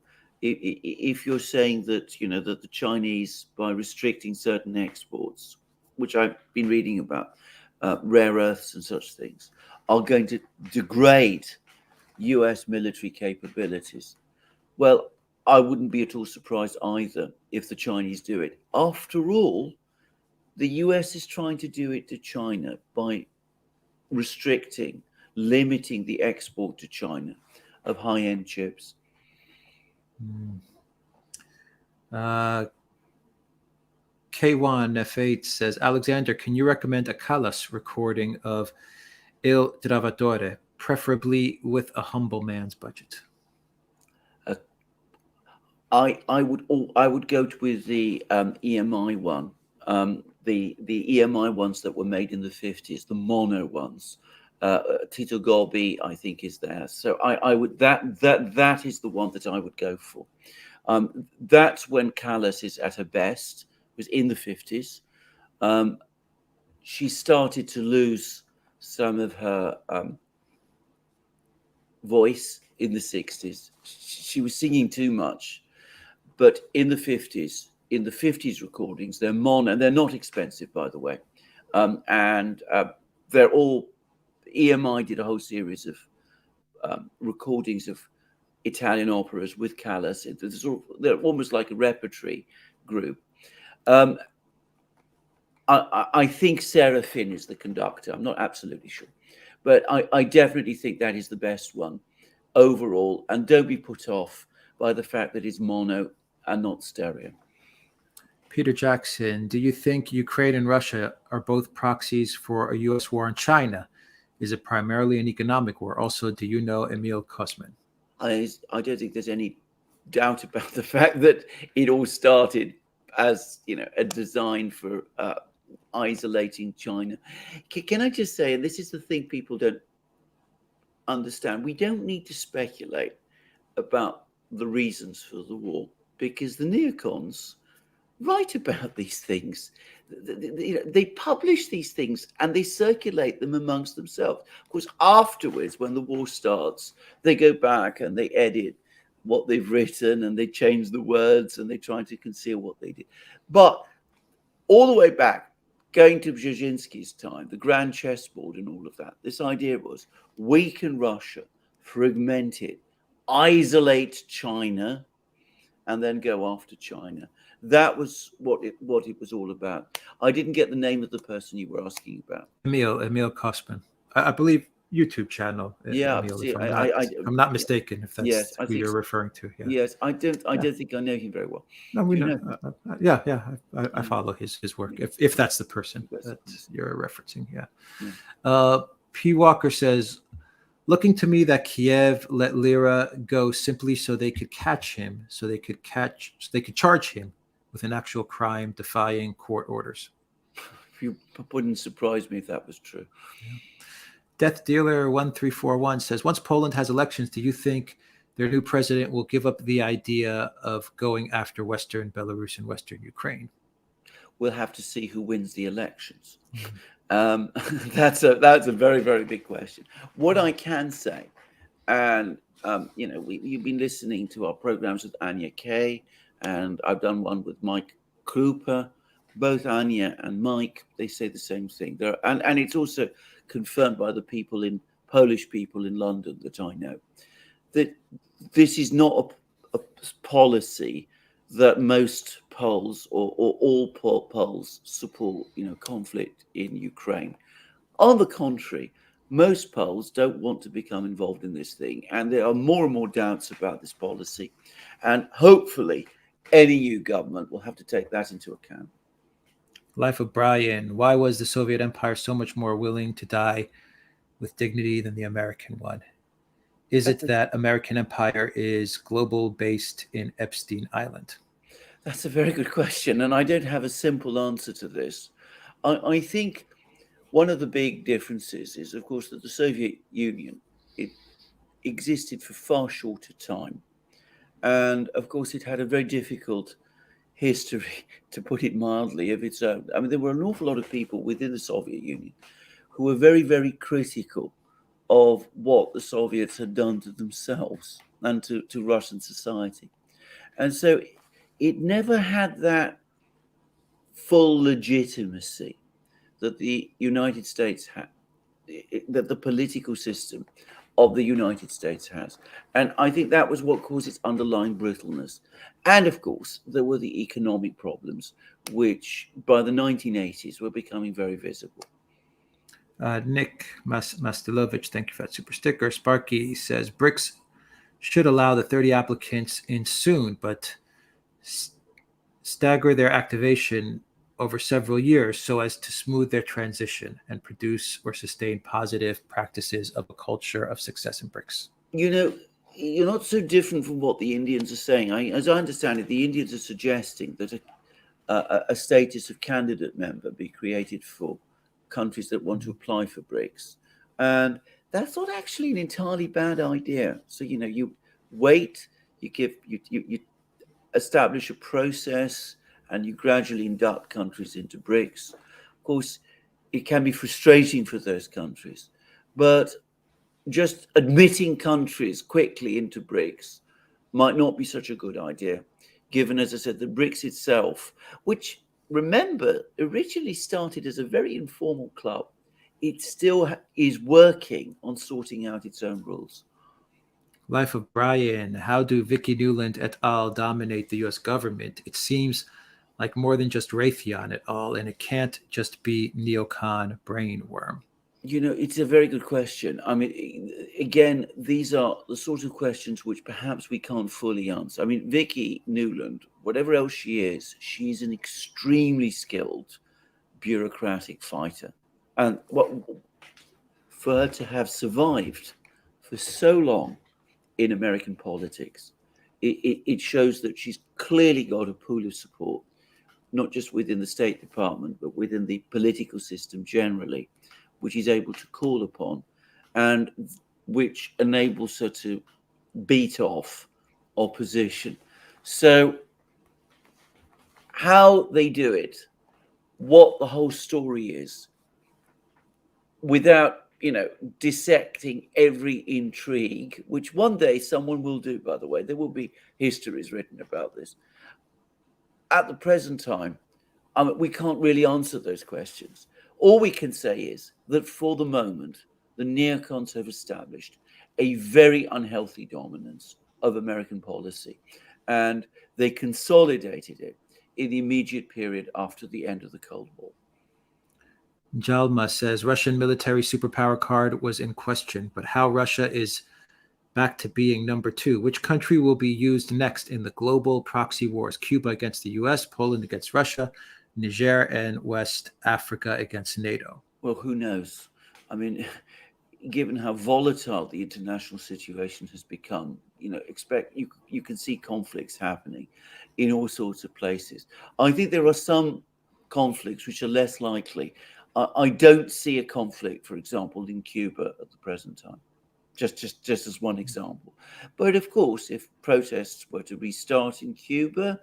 if you're saying that that the Chinese, by restricting certain exports, which I've been reading about, rare earths and such things, are going to degrade US military capabilities, well, I wouldn't be at all surprised either if the Chinese do it. After all, the US is trying to do it to China by restricting, limiting the export to China of high-end chips. K1 F8 says, Alexander, can you recommend a Callas recording of Il Trovatore, preferably with a humble man's budget? I would go with the EMI one, the EMI ones that were made in the 50s, the mono ones. Tito Gorbi, I think, is there. So I would that is the one that I would go for. That's when Callas is at her best. It was in the 50s. She started to lose some of her voice in the 60s. She was singing too much. But in the 50s recordings, they're mono, and they're not expensive, by the way. And they're all, EMI did a whole series of recordings of Italian operas with Callas. They're almost like a repertory group. I think Sarah Finn is the conductor. I'm not absolutely sure. But I definitely think that is the best one overall. And don't be put off by the fact that it's mono and not stereo. Peter Jackson, do you think Ukraine and Russia are both proxies for a U.S. war on China? Is it primarily an economic war? Also, do you know Emil Kosman? I don't think there's any doubt about the fact that it all started as a design for isolating China. Can I just say, and this is the thing people don't understand, we don't need to speculate about the reasons for the war, because the neocons write about these things. They publish these things and they circulate them amongst themselves. Of course, afterwards, when the war starts, they go back and they edit what they've written and they change the words and they try to conceal what they did. But all the way back, going to Brzezinski's time, the grand chessboard and all of that, this idea was weaken Russia, fragment it, isolate China, and then go after China. That was what it was all about. I didn't get the name of the person you were asking about. Emil Kosman. I believe YouTube channel. Yeah, Emil, see, I'm not mistaken if that's yes, who you're referring to. Yeah. Yes, I don't think I know him very well. No, we know. I follow his work. If that's the person that you're referencing, yeah. P. Walker says, looking to me that Kiev let Lira go simply so they could catch him, so they could charge him with an actual crime defying court orders. You wouldn't surprise me if that was true. Yeah. Death Dealer 1341 says, once Poland has elections, do you think their new president will give up the idea of going after Western Belarus and Western Ukraine? We'll have to see who wins the elections. That's a very, very big question. What I can say, and you've been listening to our programs with Anya Kay, and I've done one with Mike Cooper. Both Anya and Mike, they say the same thing. And it's also confirmed by the Polish people in London that I know, that this is not a policy that most Poles or all Poles support, conflict in Ukraine. On the contrary, most Poles don't want to become involved in this thing, and there are more and more doubts about this policy. And hopefully, any new government will have to take that into account. Life of Brian, why was the Soviet Empire so much more willing to die with dignity than the American one? Is it that American empire is global, based in Epstein Island? That's a very good question, and I don't have a simple answer to this. I think one of the big differences is, of course, that the Soviet Union, it existed for far shorter time. And of course, it had a very difficult history, to put it mildly, of its own. I mean, there were an awful lot of people within the Soviet Union who were very, very critical of what the Soviets had done to themselves and to Russian society. And so it never had that full legitimacy that the United States had, that the political system of the United States has. And I think that was what caused its underlying brittleness. And of course, there were the economic problems, which by the 1980s were becoming very visible. Nick Mastilovich, thank you for that super sticker. Sparky says BRICS should allow the 30 applicants in soon, but stagger their activation over several years so as to smooth their transition and produce or sustain positive practices of a culture of success in BRICS. You know, you're not so different from what the Indians are saying. As I understand it, the Indians are suggesting that a status of candidate member be created for countries that want to apply for BRICS. And that's not actually an entirely bad idea. So, you wait, you establish a process, and you gradually induct countries into BRICS. Of course, it can be frustrating for those countries, but just admitting countries quickly into BRICS might not be such a good idea, given, as I said, the BRICS itself, which, remember, originally started as a very informal club, it still is working on sorting out its own rules. Life of Brian, how do Vicky Newland et al. Dominate the U.S. government? It seems like more than just Raytheon et al., and it can't just be neocon brainworm. It's a very good question. I mean, again, these are the sort of questions which perhaps we can't fully answer. I mean, Vicky Newland, whatever else she is, she's an extremely skilled bureaucratic fighter. And for her to have survived for so long in American politics, it shows that she's clearly got a pool of support, not just within the State Department, but within the political system generally, which he's able to call upon, and which enables her to beat off opposition. So how they do it, what the whole story is, without, dissecting every intrigue, which one day someone will do, by the way, there will be histories written about this. At the present time, we can't really answer those questions. All we can say is that for the moment, the neocons have established a very unhealthy dominance of American policy, and they consolidated it in the immediate period after the end of the Cold War. Jalma says Russian military superpower card was in question, but how Russia is back to being number 2. Which country will be used next in the global proxy wars? Cuba against the US, Poland against Russia, Niger and West Africa against NATO. Well, who knows? I mean, given how volatile the international situation has become, you can see conflicts happening in all sorts of places. I think there are some conflicts which are less likely. I don't see a conflict, for example, in Cuba at the present time, just as one example. But of course, if protests were to restart in Cuba,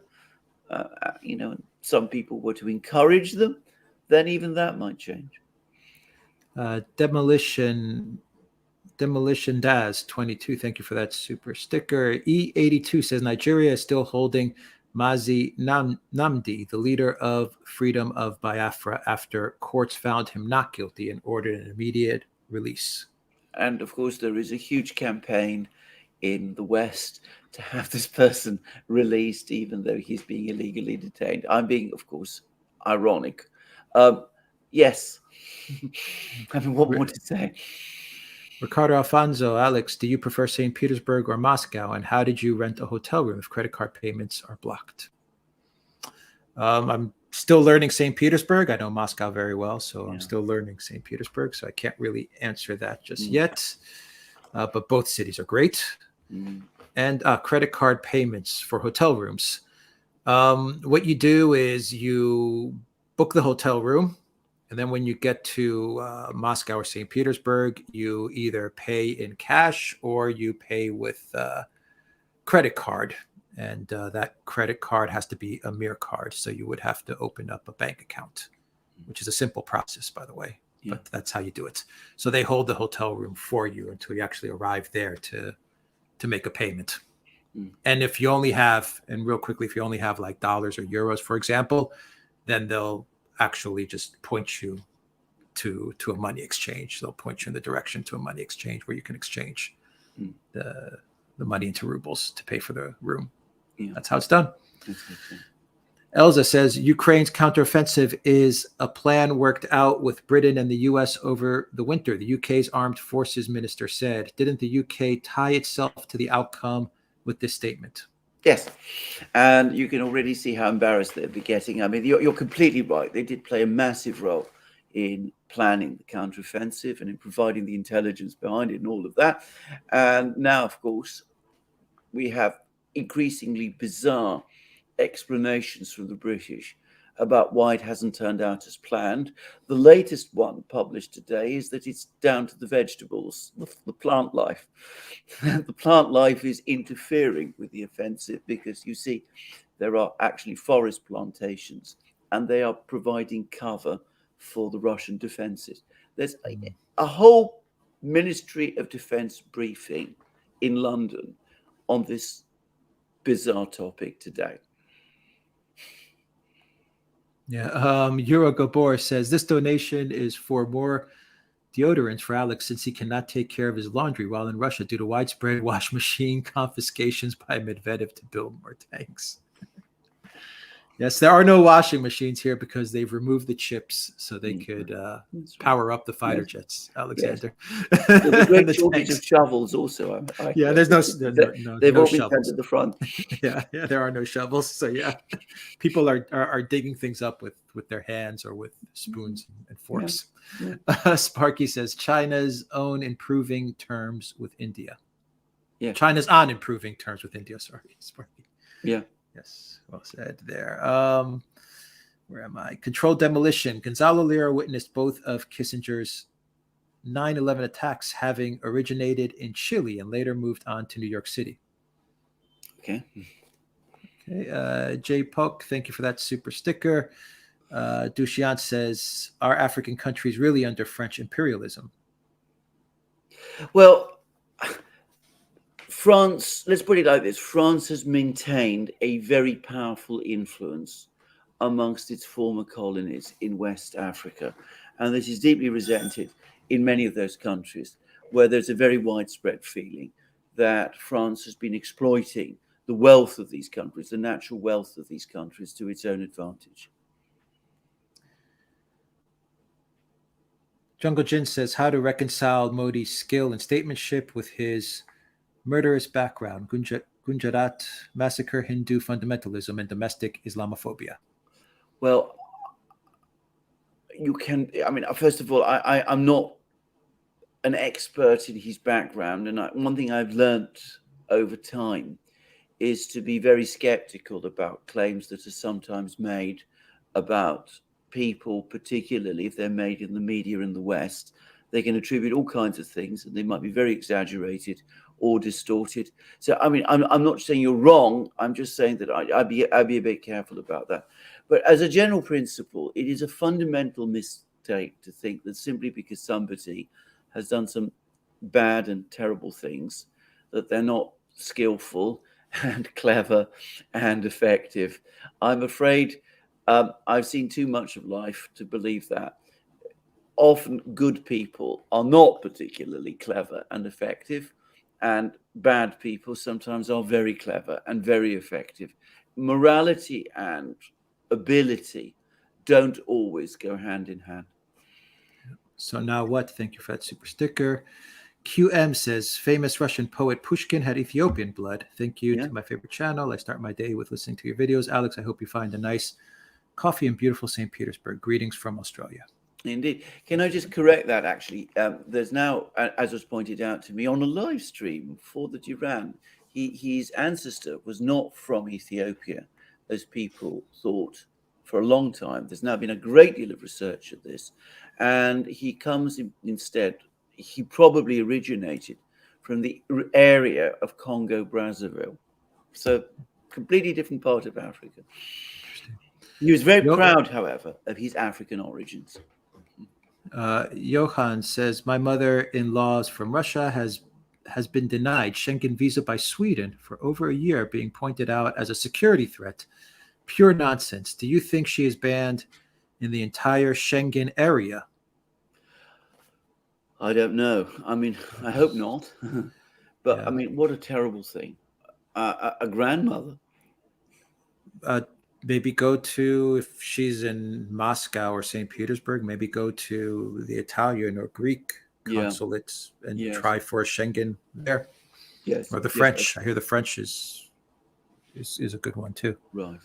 some people were to encourage them, then even that might change. Demolition Daz 22, thank you for that super sticker. E82 says Nigeria is still holding Mazi Namdi, the leader of Freedom of Biafra, after courts found him not guilty and ordered an immediate release. And of course, there is a huge campaign in the West to have this person released, even though he's being illegally detained. I'm being, of course, ironic. Yes. I mean, what more to say? Ricardo Alfonso, Alex, do you prefer St. Petersburg or Moscow? And how did you rent a hotel room if credit card payments are blocked? I'm still learning St. Petersburg. I know Moscow very well, so I'm still learning St. Petersburg, so I can't really answer that just yet. But both cities are great. And credit card payments for hotel rooms. What you do is you book the hotel room, and then when you get to Moscow or St. Petersburg, you either pay in cash or you pay with credit card, and that credit card has to be a Mir card. So you would have to open up a bank account, which is a simple process, by the way. Yeah. But that's how you do it. So they hold the hotel room for you until you actually arrive there to make a payment. And if you only have, and real quickly, if you only have like dollars or euros, for example, then they'll actually just point you to a money exchange. They'll point you in the direction to a money exchange where you can exchange the money into rubles to pay for the room. Yeah. That's how it's done. Elza says Ukraine's counteroffensive is a plan worked out with Britain and the US over the winter. The UK's armed forces minister said. Didn't the UK tie itself to the outcome with this statement? Yes. And you can already see how embarrassed they'll be getting. I mean, you're completely right. They did play a massive role in planning the counteroffensive and in providing the intelligence behind it and all of that. And now, of course, we have increasingly bizarre explanations from the British about why it hasn't turned out as planned. The latest one published today is that it's down to the vegetables, the plant life. The plant life is interfering with the offensive because, you see, there are actually forest plantations and they are providing cover for the Russian defenses. There's a whole Ministry of Defense briefing in London on this bizarre topic today. Yeah. Euro Gabor says this donation is for more deodorants for Alex since he cannot take care of his laundry while in Russia due to widespread wash machine confiscations by Medvedev to build more tanks. Yes, there are no washing machines here because they've removed the chips so they could power up the fighter jets, Alexander. Yes. The great shortage of shovels also. There's no they've all been shovels. sent to the front. yeah, there are no shovels. So yeah, people are digging things up with their hands or with spoons and forks. Yeah. Sparky says China's own improving terms with India. Yeah, China's on improving terms with India. Sorry, Sparky. Yeah. Yes, well said there. Where am I? Controlled demolition. Gonzalo Lira witnessed both of Kissinger's 9/11 attacks having originated in Chile and later moved on to New York City. Okay. Jay Polk, thank you for that super sticker. Dushiant says, are African countries really under French imperialism? Well, France, let's put it like this. France has maintained a very powerful influence amongst its former colonies in West Africa. And this is deeply resented in many of those countries where there's a very widespread feeling that France has been exploiting the wealth of these countries, the natural wealth of these countries to its own advantage. Jungle Jin says, how to reconcile Modi's skill and statesmanship with his murderous background, Gujarat massacre, Hindu fundamentalism, and domestic Islamophobia? Well, first of all, I'm not an expert in his background. And one thing I've learned over time is to be very skeptical about claims that are sometimes made about people, particularly if they're made in the media in the West. They can attribute all kinds of things and they might be very exaggerated or distorted. So, I mean, I'm not saying you're wrong. I'm just saying that I'd be a bit careful about that. But as a general principle, it is a fundamental mistake to think that simply because somebody has done some bad and terrible things, that they're not skillful and clever and effective. I'm afraid I've seen too much of life to believe that. Often good people are not particularly clever and effective, and bad people sometimes are very clever and very effective. Morality and ability don't always go hand in hand. So now what? Thank you for that super sticker. QM says, famous Russian poet Pushkin had Ethiopian blood. Thank you to my favorite channel. I start my day with listening to your videos. Alex, I hope you find a nice coffee in beautiful St. Petersburg. Greetings from Australia. Indeed. Can I just correct that, actually? There's now, as was pointed out to me, on a live stream for the Duran, his ancestor was not from Ethiopia, as people thought for a long time. There's now been a great deal of research at this. And he comes instead, he probably originated from the area of Congo-Brazzaville. So completely different part of Africa. He was very proud, however, of his African origins. Johan says, my mother-in-law's from Russia has been denied Schengen visa by Sweden for over a year, being pointed out as a security threat. Pure nonsense. Do you think she is banned in the entire Schengen area? I don't know. I mean, I hope not. But Yeah. I mean, what a terrible thing. A grandmother. Maybe go to, if she's in Moscow or St. Petersburg, maybe go to the Italian or Greek consulates and try for a Schengen there. Yes. Or the French. I hear the French is a good one too. Right.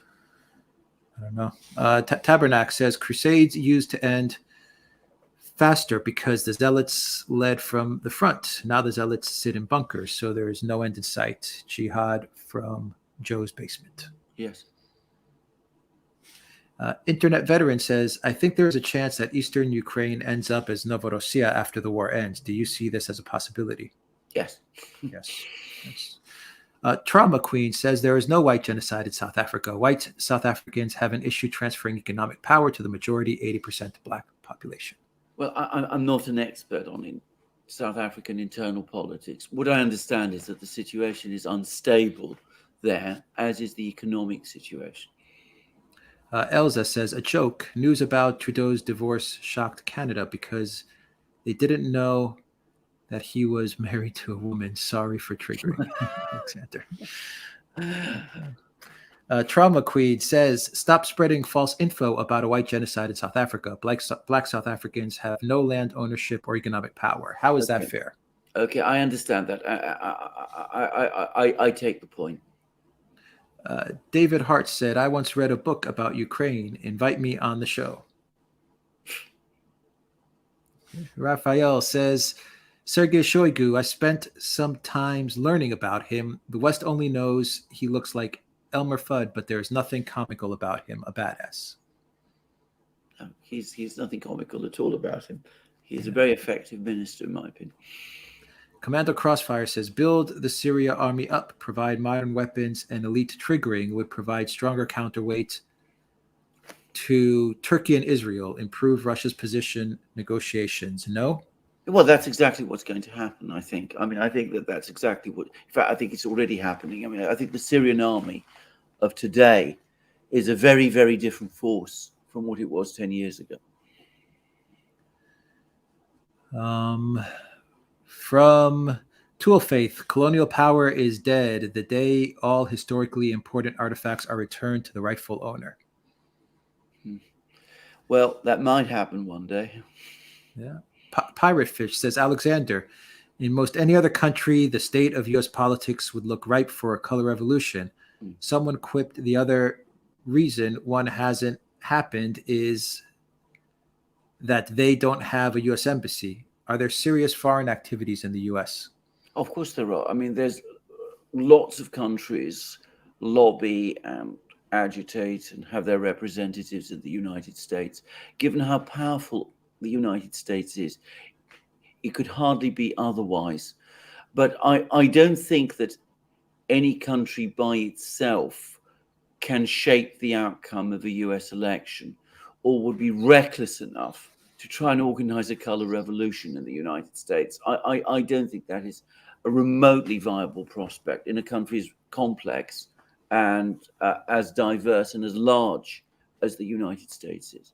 I don't know. Tabernacle says crusades used to end faster because the zealots led from the front. Now the zealots sit in bunkers, so there is no end in sight. Jihad from Joe's basement. Yes. Internet veteran says, I think there is a chance that eastern Ukraine ends up as Novorossiya after the war ends. Do you see this as a possibility? Yes. Yes. Trauma Queen says there is no white genocide in South Africa. White South Africans have an issue transferring economic power to the majority 80% black population. Well, I'm not an expert on South African internal politics. What I understand is that the situation is unstable there, as is the economic situation. Elza says, a joke. News about Trudeau's divorce shocked Canada because they didn't know that he was married to a woman. Sorry for triggering. Alexander. Trauma Queen says, stop spreading false info about a white genocide in South Africa. Black South Africans have no land ownership or economic power. How is that fair? Okay, I understand that. I take the point. David Hart said, I once read a book about Ukraine. Invite me on the show. Raphael says, Sergei Shoigu, I spent some times learning about him. The West only knows he looks like Elmer Fudd, but there's nothing comical about him. A badass. He's nothing comical at all about him. He's a very effective minister, in my opinion. Commando Crossfire says, build the Syria army up, provide modern weapons and elite triggering would provide stronger counterweight to Turkey and Israel, improve Russia's position, negotiations. No? Well, that's exactly what's going to happen, I think. I mean, I think that's exactly what, in fact, I think it's already happening. I mean, I think the Syrian army of today is a very, very different force from what it was 10 years ago. From Tool Faith, colonial power is dead the day all historically important artifacts are returned to the rightful owner. Well, that might happen one day. Yeah. Pirate Fish says, Alexander, in most any other country, the state of U.S. politics would look ripe for a color revolution. Someone quipped the other reason one hasn't happened is that they don't have a U.S. embassy. Are there serious foreign activities in the U.S.? Of course there are. I mean, there's lots of countries lobby and agitate and have their representatives in the United States. Given how powerful the United States is, it could hardly be otherwise. But I don't think that any country by itself can shape the outcome of a US election or would be reckless enough to try and organize a color revolution in the United States. I don't think that is a remotely viable prospect in a country as complex and as diverse and as large as the United States is.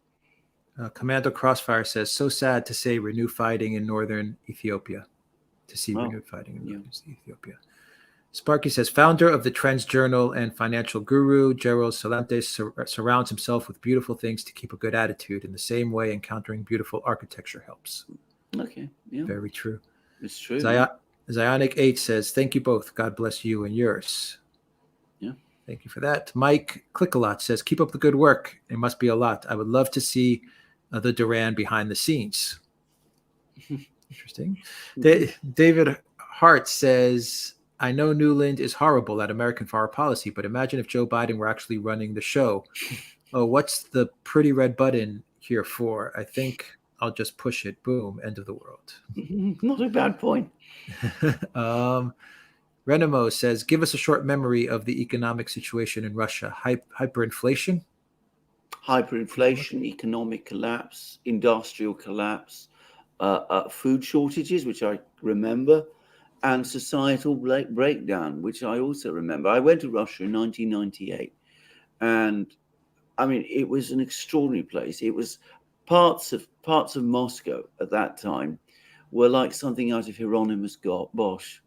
Commando Crossfire says, so sad to say renew fighting in northern Ethiopia. Renewed fighting in northern Ethiopia. Sparky says, founder of the Trends Journal and financial guru, Gerald Solantes surrounds himself with beautiful things to keep a good attitude. In the same way, encountering beautiful architecture helps. Okay. Yeah. Very true. It's true. Zionic 8 says, thank you both. God bless you and yours. Yeah. Thank you for that. Mike Click-a-Lot says, keep up the good work. It must be a lot. I would love to see the Duran behind the scenes. Interesting. David Hart says, I know Newland is horrible at American foreign policy, but imagine if Joe Biden were actually running the show. Oh, what's the pretty red button here for? I think I'll just push it. Boom. End of the world. Not a bad point. Renamo says, give us a short memory of the economic situation in Russia. Hyperinflation? Hyperinflation, economic collapse, industrial collapse, food shortages, which I remember, and societal breakdown, which I also remember. I went to Russia in 1998, and I mean, it was an extraordinary place. It was parts of Moscow at that time were like something out of Hieronymus Bosch.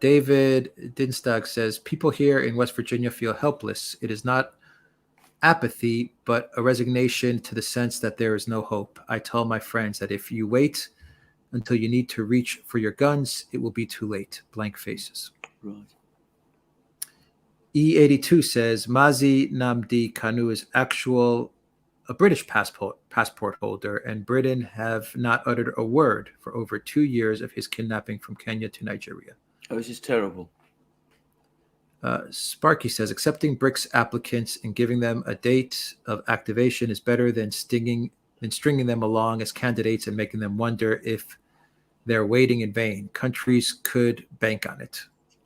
David Dinstag says, people here in West Virginia feel helpless. It is not apathy, but a resignation to the sense that there is no hope. I tell my friends that if you wait until you need to reach for your guns, it will be too late. Blank faces. Right. E82 says, Mazi Namdi Kanu is a British passport holder, and Britain have not uttered a word for over 2 years of his kidnapping from Kenya to Nigeria. Oh, this is terrible. Sparky says, accepting BRICs applicants and giving them a date of activation is better than stringing them along as candidates and making them wonder if they're waiting in vain. Countries could bank on it.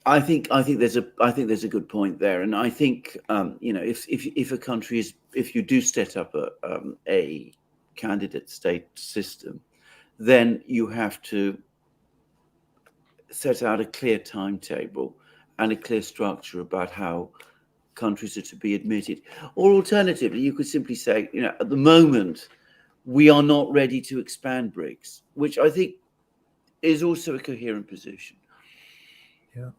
I think there's a good point there, and I think if a country if you do set up a candidate state system, then you have to set out a clear timetable and a clear structure about how countries are to be admitted. Or alternatively, you could simply say, at the moment, we are not ready to expand BRICs, which I think is also a coherent position. Yeah.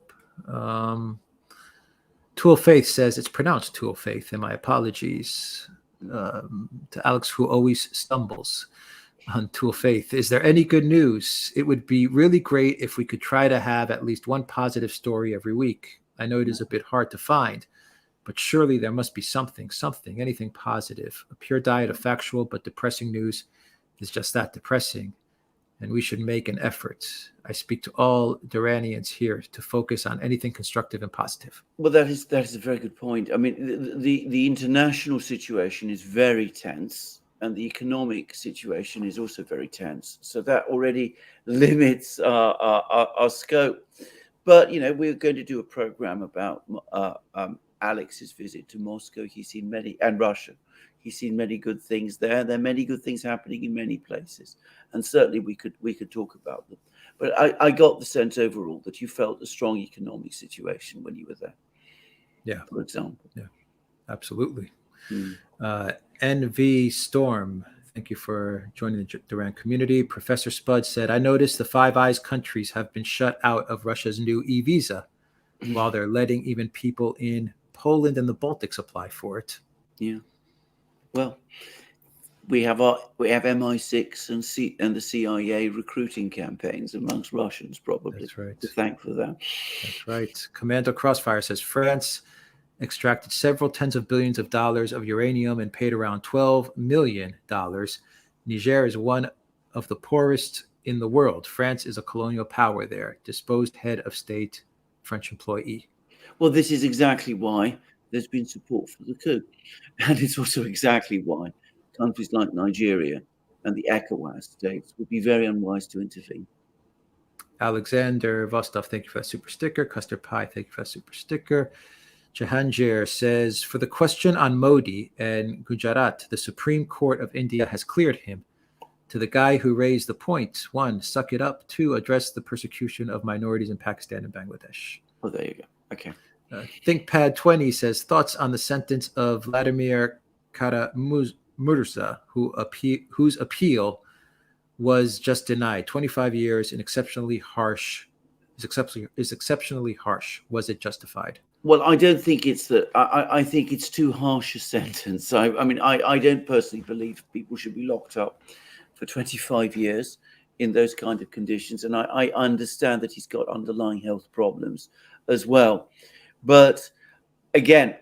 Tool Faith says, it's pronounced Tool Faith, and my apologies to Alex, who always stumbles on Tool Faith. Is there any good news? It would be really great if we could try to have at least one positive story every week. I know it is a bit hard to find, but surely there must be something, anything positive. A pure diet of factual but depressing news is just that, depressing, and we should make an effort. I speak to all Duranians here to focus on anything constructive and positive. Well, that is a very good point. I mean, the international situation is very tense, and the economic situation is also very tense. So that already limits our scope. But we're going to do a program about Alex's visit to Moscow. He's seen and Russia. He's seen many good things there. There are many good things happening in many places, and certainly we could talk about them. But I got the sense overall that you felt a strong economic situation when you were there. Yeah, for example. Yeah, absolutely. NV Storm, thank you for joining the Duran community. Professor Spud said, I noticed the Five Eyes countries have been shut out of Russia's new e-visa, while they're letting even people in Poland and the Baltics apply for it. Yeah. Well, we have MI6 and the CIA recruiting campaigns amongst Russians, probably. That's right. To thank for that. That's right. Commando Crossfire says, France extracted several tens of billions of dollars of uranium and paid around $12 million. Niger is one of the poorest in the world. France is a colonial power there. Disposed head of state, French employee. Well, this is exactly why there's been support for the coup. And it's also exactly why countries like Nigeria and the ECOWAS states would be very unwise to intervene. Alexander Vostov, thank you for that super sticker. Custard Pie, thank you for that super sticker. Jahangir says, for the question on Modi and Gujarat, the Supreme Court of India has cleared him. To the guy who raised the point, 1, suck it up. 2, address the persecution of minorities in Pakistan and Bangladesh. Oh, there you go. Okay. ThinkPad20 says, thoughts on the sentence of Vladimir Kara-Murza, whose appeal was just denied. 25 years and exceptionally harsh. Is exceptionally harsh. Was it justified? Well, I don't think it's that. I think it's too harsh a sentence. I don't personally believe people should be locked up for 25 years in those kind of conditions. And I understand that he's got underlying health problems as well. But again,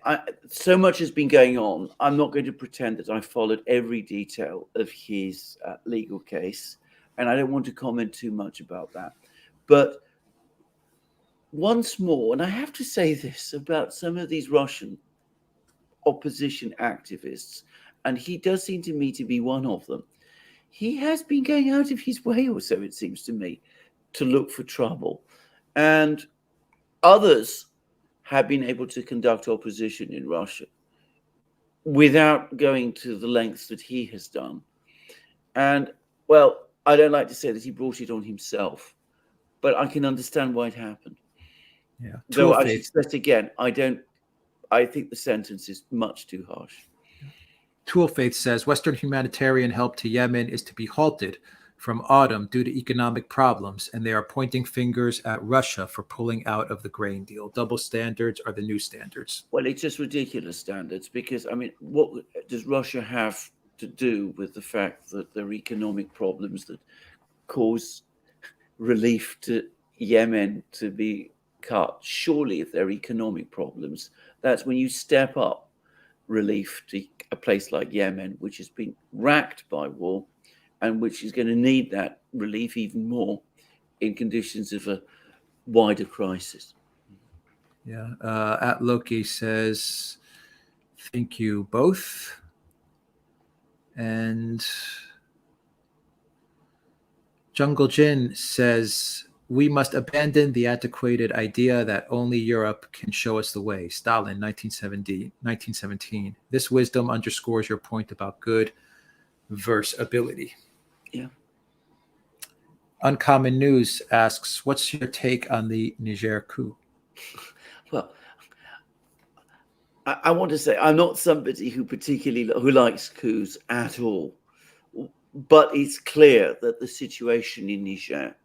so much has been going on. I'm not going to pretend that I followed every detail of his legal case. And I don't want to comment too much about that. But once more, and I have to say this about some of these Russian opposition activists, and he does seem to me to be one of them. He has been going out of his way, or so it seems to me, to look for trouble. And others have been able to conduct opposition in Russia without going to the lengths that he has done. And, well, I don't like to say that he brought it on himself, but I can understand why it happened. Yeah. Though I should stress again, I think the sentence is much too harsh. Tool Faith says Western humanitarian help to Yemen is to be halted from autumn due to economic problems, and they are pointing fingers at Russia for pulling out of the grain deal. Double standards are the new standards. Well, it's just ridiculous standards because, I mean, what does Russia have to do with the fact that there are economic problems that cause relief to Yemen to be cut? Surely, if there are economic problems, that's when you step up relief to a place like Yemen, which has been racked by war and which is going to need that relief even more in conditions of a wider crisis. Yeah. At Loki says, thank you both. And Jungle Jin says, we must abandon the antiquated idea that only Europe can show us the way. Stalin, 1917. This wisdom underscores your point about good versus ability. Yeah. Uncommon News asks, what's your take on the Niger coup? Well, I want to say I'm not somebody who likes coups at all, but it's clear that the situation in Niger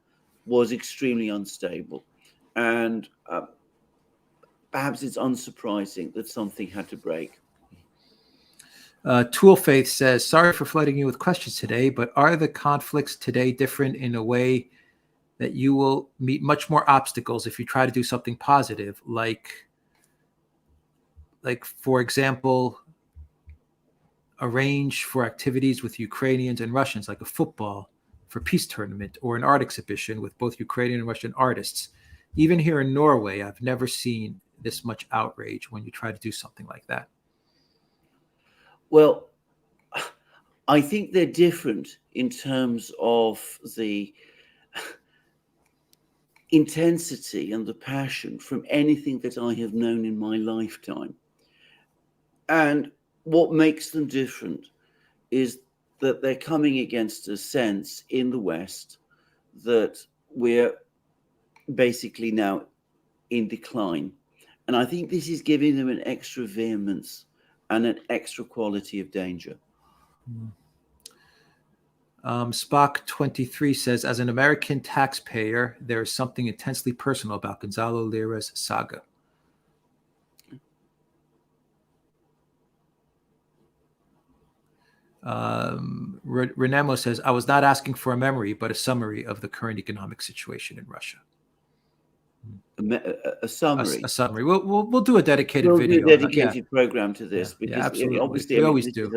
was extremely unstable, and perhaps it's unsurprising that something had to break. Tool Faith says, sorry for flooding you with questions today, but are the conflicts today different in a way that you will meet much more obstacles if you try to do something positive, like for example, arrange for activities with Ukrainians and Russians, like a football for peace tournament or an art exhibition with both Ukrainian and Russian artists? Even here in Norway, I've never seen this much outrage when you try to do something like that. Well, I think they're different in terms of the intensity and the passion from anything that I have known in my lifetime. And what makes them different is that they're coming against a sense in the West that we're basically now in decline. And I think this is giving them an extra vehemence and an extra quality of danger. Spock 23 says, as an American taxpayer, there is something intensely personal about Gonzalo Lira's saga. Renemo says, I was not asking for a memory, but a summary of the current economic situation in Russia. A summary. A summary. We'll do a dedicated video. Do a dedicated program to this because absolutely. Obviously we always do.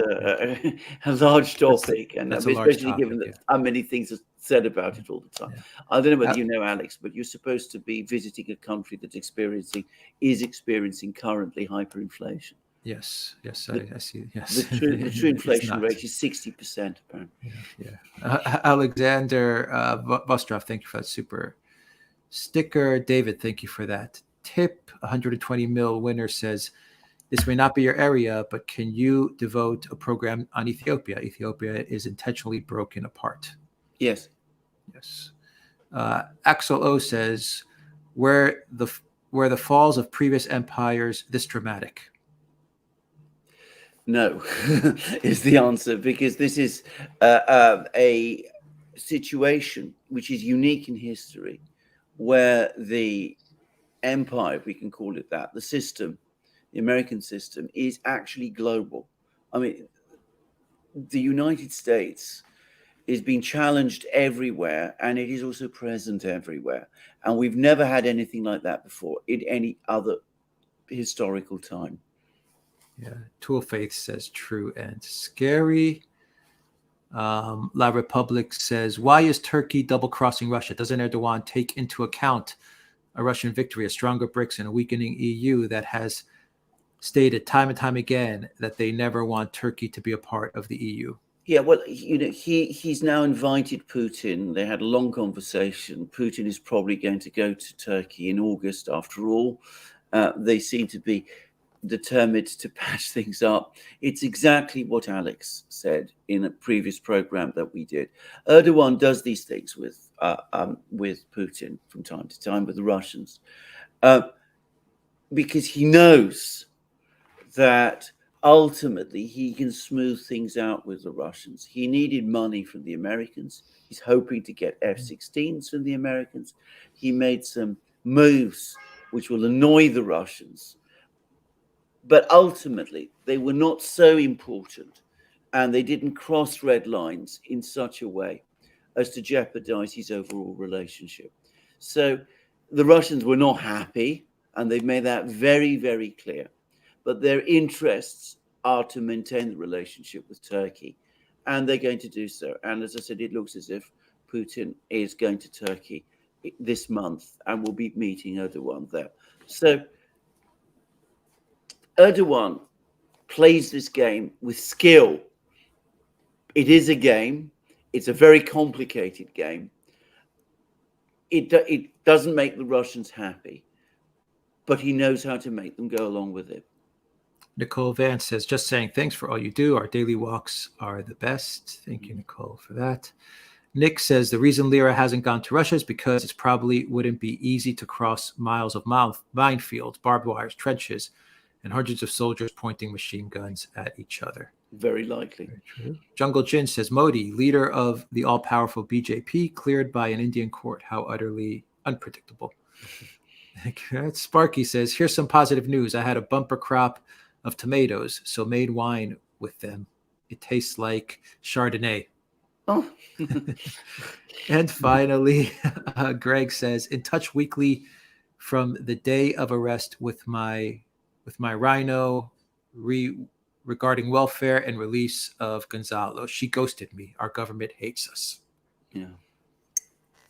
Is a large topic, and especially given that how many things are said about it all the time. I don't know whether you know, Alex, but you're supposed to be visiting a country that's is experiencing currently hyperinflation. Yes, I see. Yes, the true inflation rate is 60%, apparently. Alexander Vostrov, thank you for that super sticker. David, thank you for that tip. 120 mil winner says, this may not be your area, but can you devote a program on Ethiopia? Ethiopia is intentionally broken apart. Yes. Axel O says, were the falls of previous empires this dramatic? No, is the answer, because this is a situation which is unique in history, where the empire, if we can call it that, the system, the American system, is actually global. I mean, the United States is being challenged everywhere, and it is also present everywhere. And we've never had anything like that before in any other historical time. Tool Faith says true and scary. La Republic says, why is Turkey double-crossing Russia? Doesn't Erdogan take into account a Russian victory, a stronger BRICs, and a weakening EU that has stated time and time again that they never want Turkey to be a part of the EU? Yeah, well, he's now invited Putin. They had a long conversation. Putin is probably going to go to Turkey in August. After all, they seem to be determined to patch things up. It's exactly what Alex said in a previous program that we did. Erdogan does these things with Putin from time to time, with the Russians, because he knows that ultimately he can smooth things out with the Russians. He needed money from the Americans. He's hoping to get F-16s from the Americans. He made some moves which will annoy the Russians. But ultimately, they were not so important, and they didn't cross red lines in such a way as to jeopardize his overall relationship. So the Russians were not happy, and they've made that very, very clear. But their interests are to maintain the relationship with Turkey, and they're going to do so. And as I said, it looks as if Putin is going to Turkey this month and will be meeting Erdogan there. So Erdogan plays this game with skill. It is a game. It's a very complicated game. It doesn't make the Russians happy, but he knows how to make them go along with it. Nicole Vance says, just saying thanks for all you do. Our daily walks are the best. Thank you, Nicole, for that. Nick says the reason Lira hasn't gone to Russia is because it probably wouldn't be easy to cross miles of minefields, barbed wires, trenches, and hundreds of soldiers pointing machine guns at each other. Very likely. Very true. Jungle Jin says, Modi, leader of the all-powerful BJP, cleared by an Indian court. How utterly unpredictable. Sparky says, here's some positive news. I had a bumper crop of tomatoes, so made wine with them. It tastes like Chardonnay. Oh. And finally, Greg says, in touch weekly from the day of arrest with my rhino regarding welfare and release of Gonzalo. She ghosted me. Our government hates us. Yeah.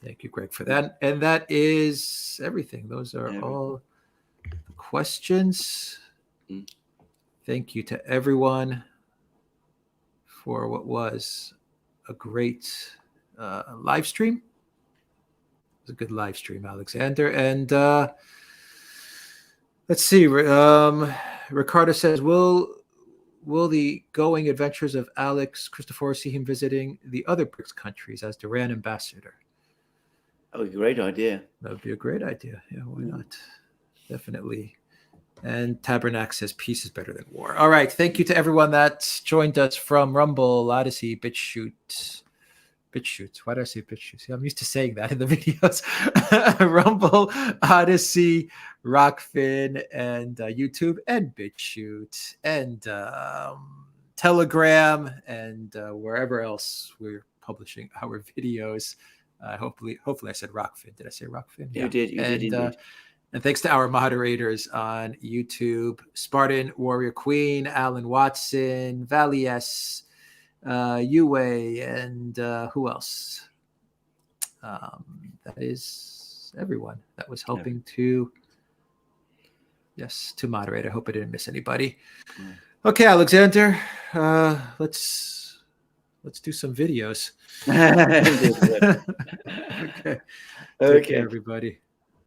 Thank you, Greg, for that. And that is everything. Those are all the questions. Thank you to everyone for what was a great live stream. It was a good live stream, Alexander. And let's see. Ricardo says, will the going adventures of Alex Christoforou see him visiting the other BRICS countries as Duran ambassador? Oh, great idea. That would be a great idea. Yeah, why not? Definitely. And Tabernacle says peace is better than war. All right. Thank you to everyone that joined us from Rumble, Odyssey, BitChute. Why did I say BitChute? See, I'm used to saying that in the videos. Rumble, Odyssey, Rockfin, and YouTube, and BitChute, and Telegram, and wherever else we're publishing our videos. Hopefully I said Rockfin. Did I say Rockfin? Yeah. You did indeed. And thanks to our moderators on YouTube, Spartan Warrior Queen, Alan Watson, Valley S, Yue, and who else? That is everyone that was helping to moderate. I hope I didn't miss anybody. Okay, Alexander, let's do some videos. Okay. Take care, everybody.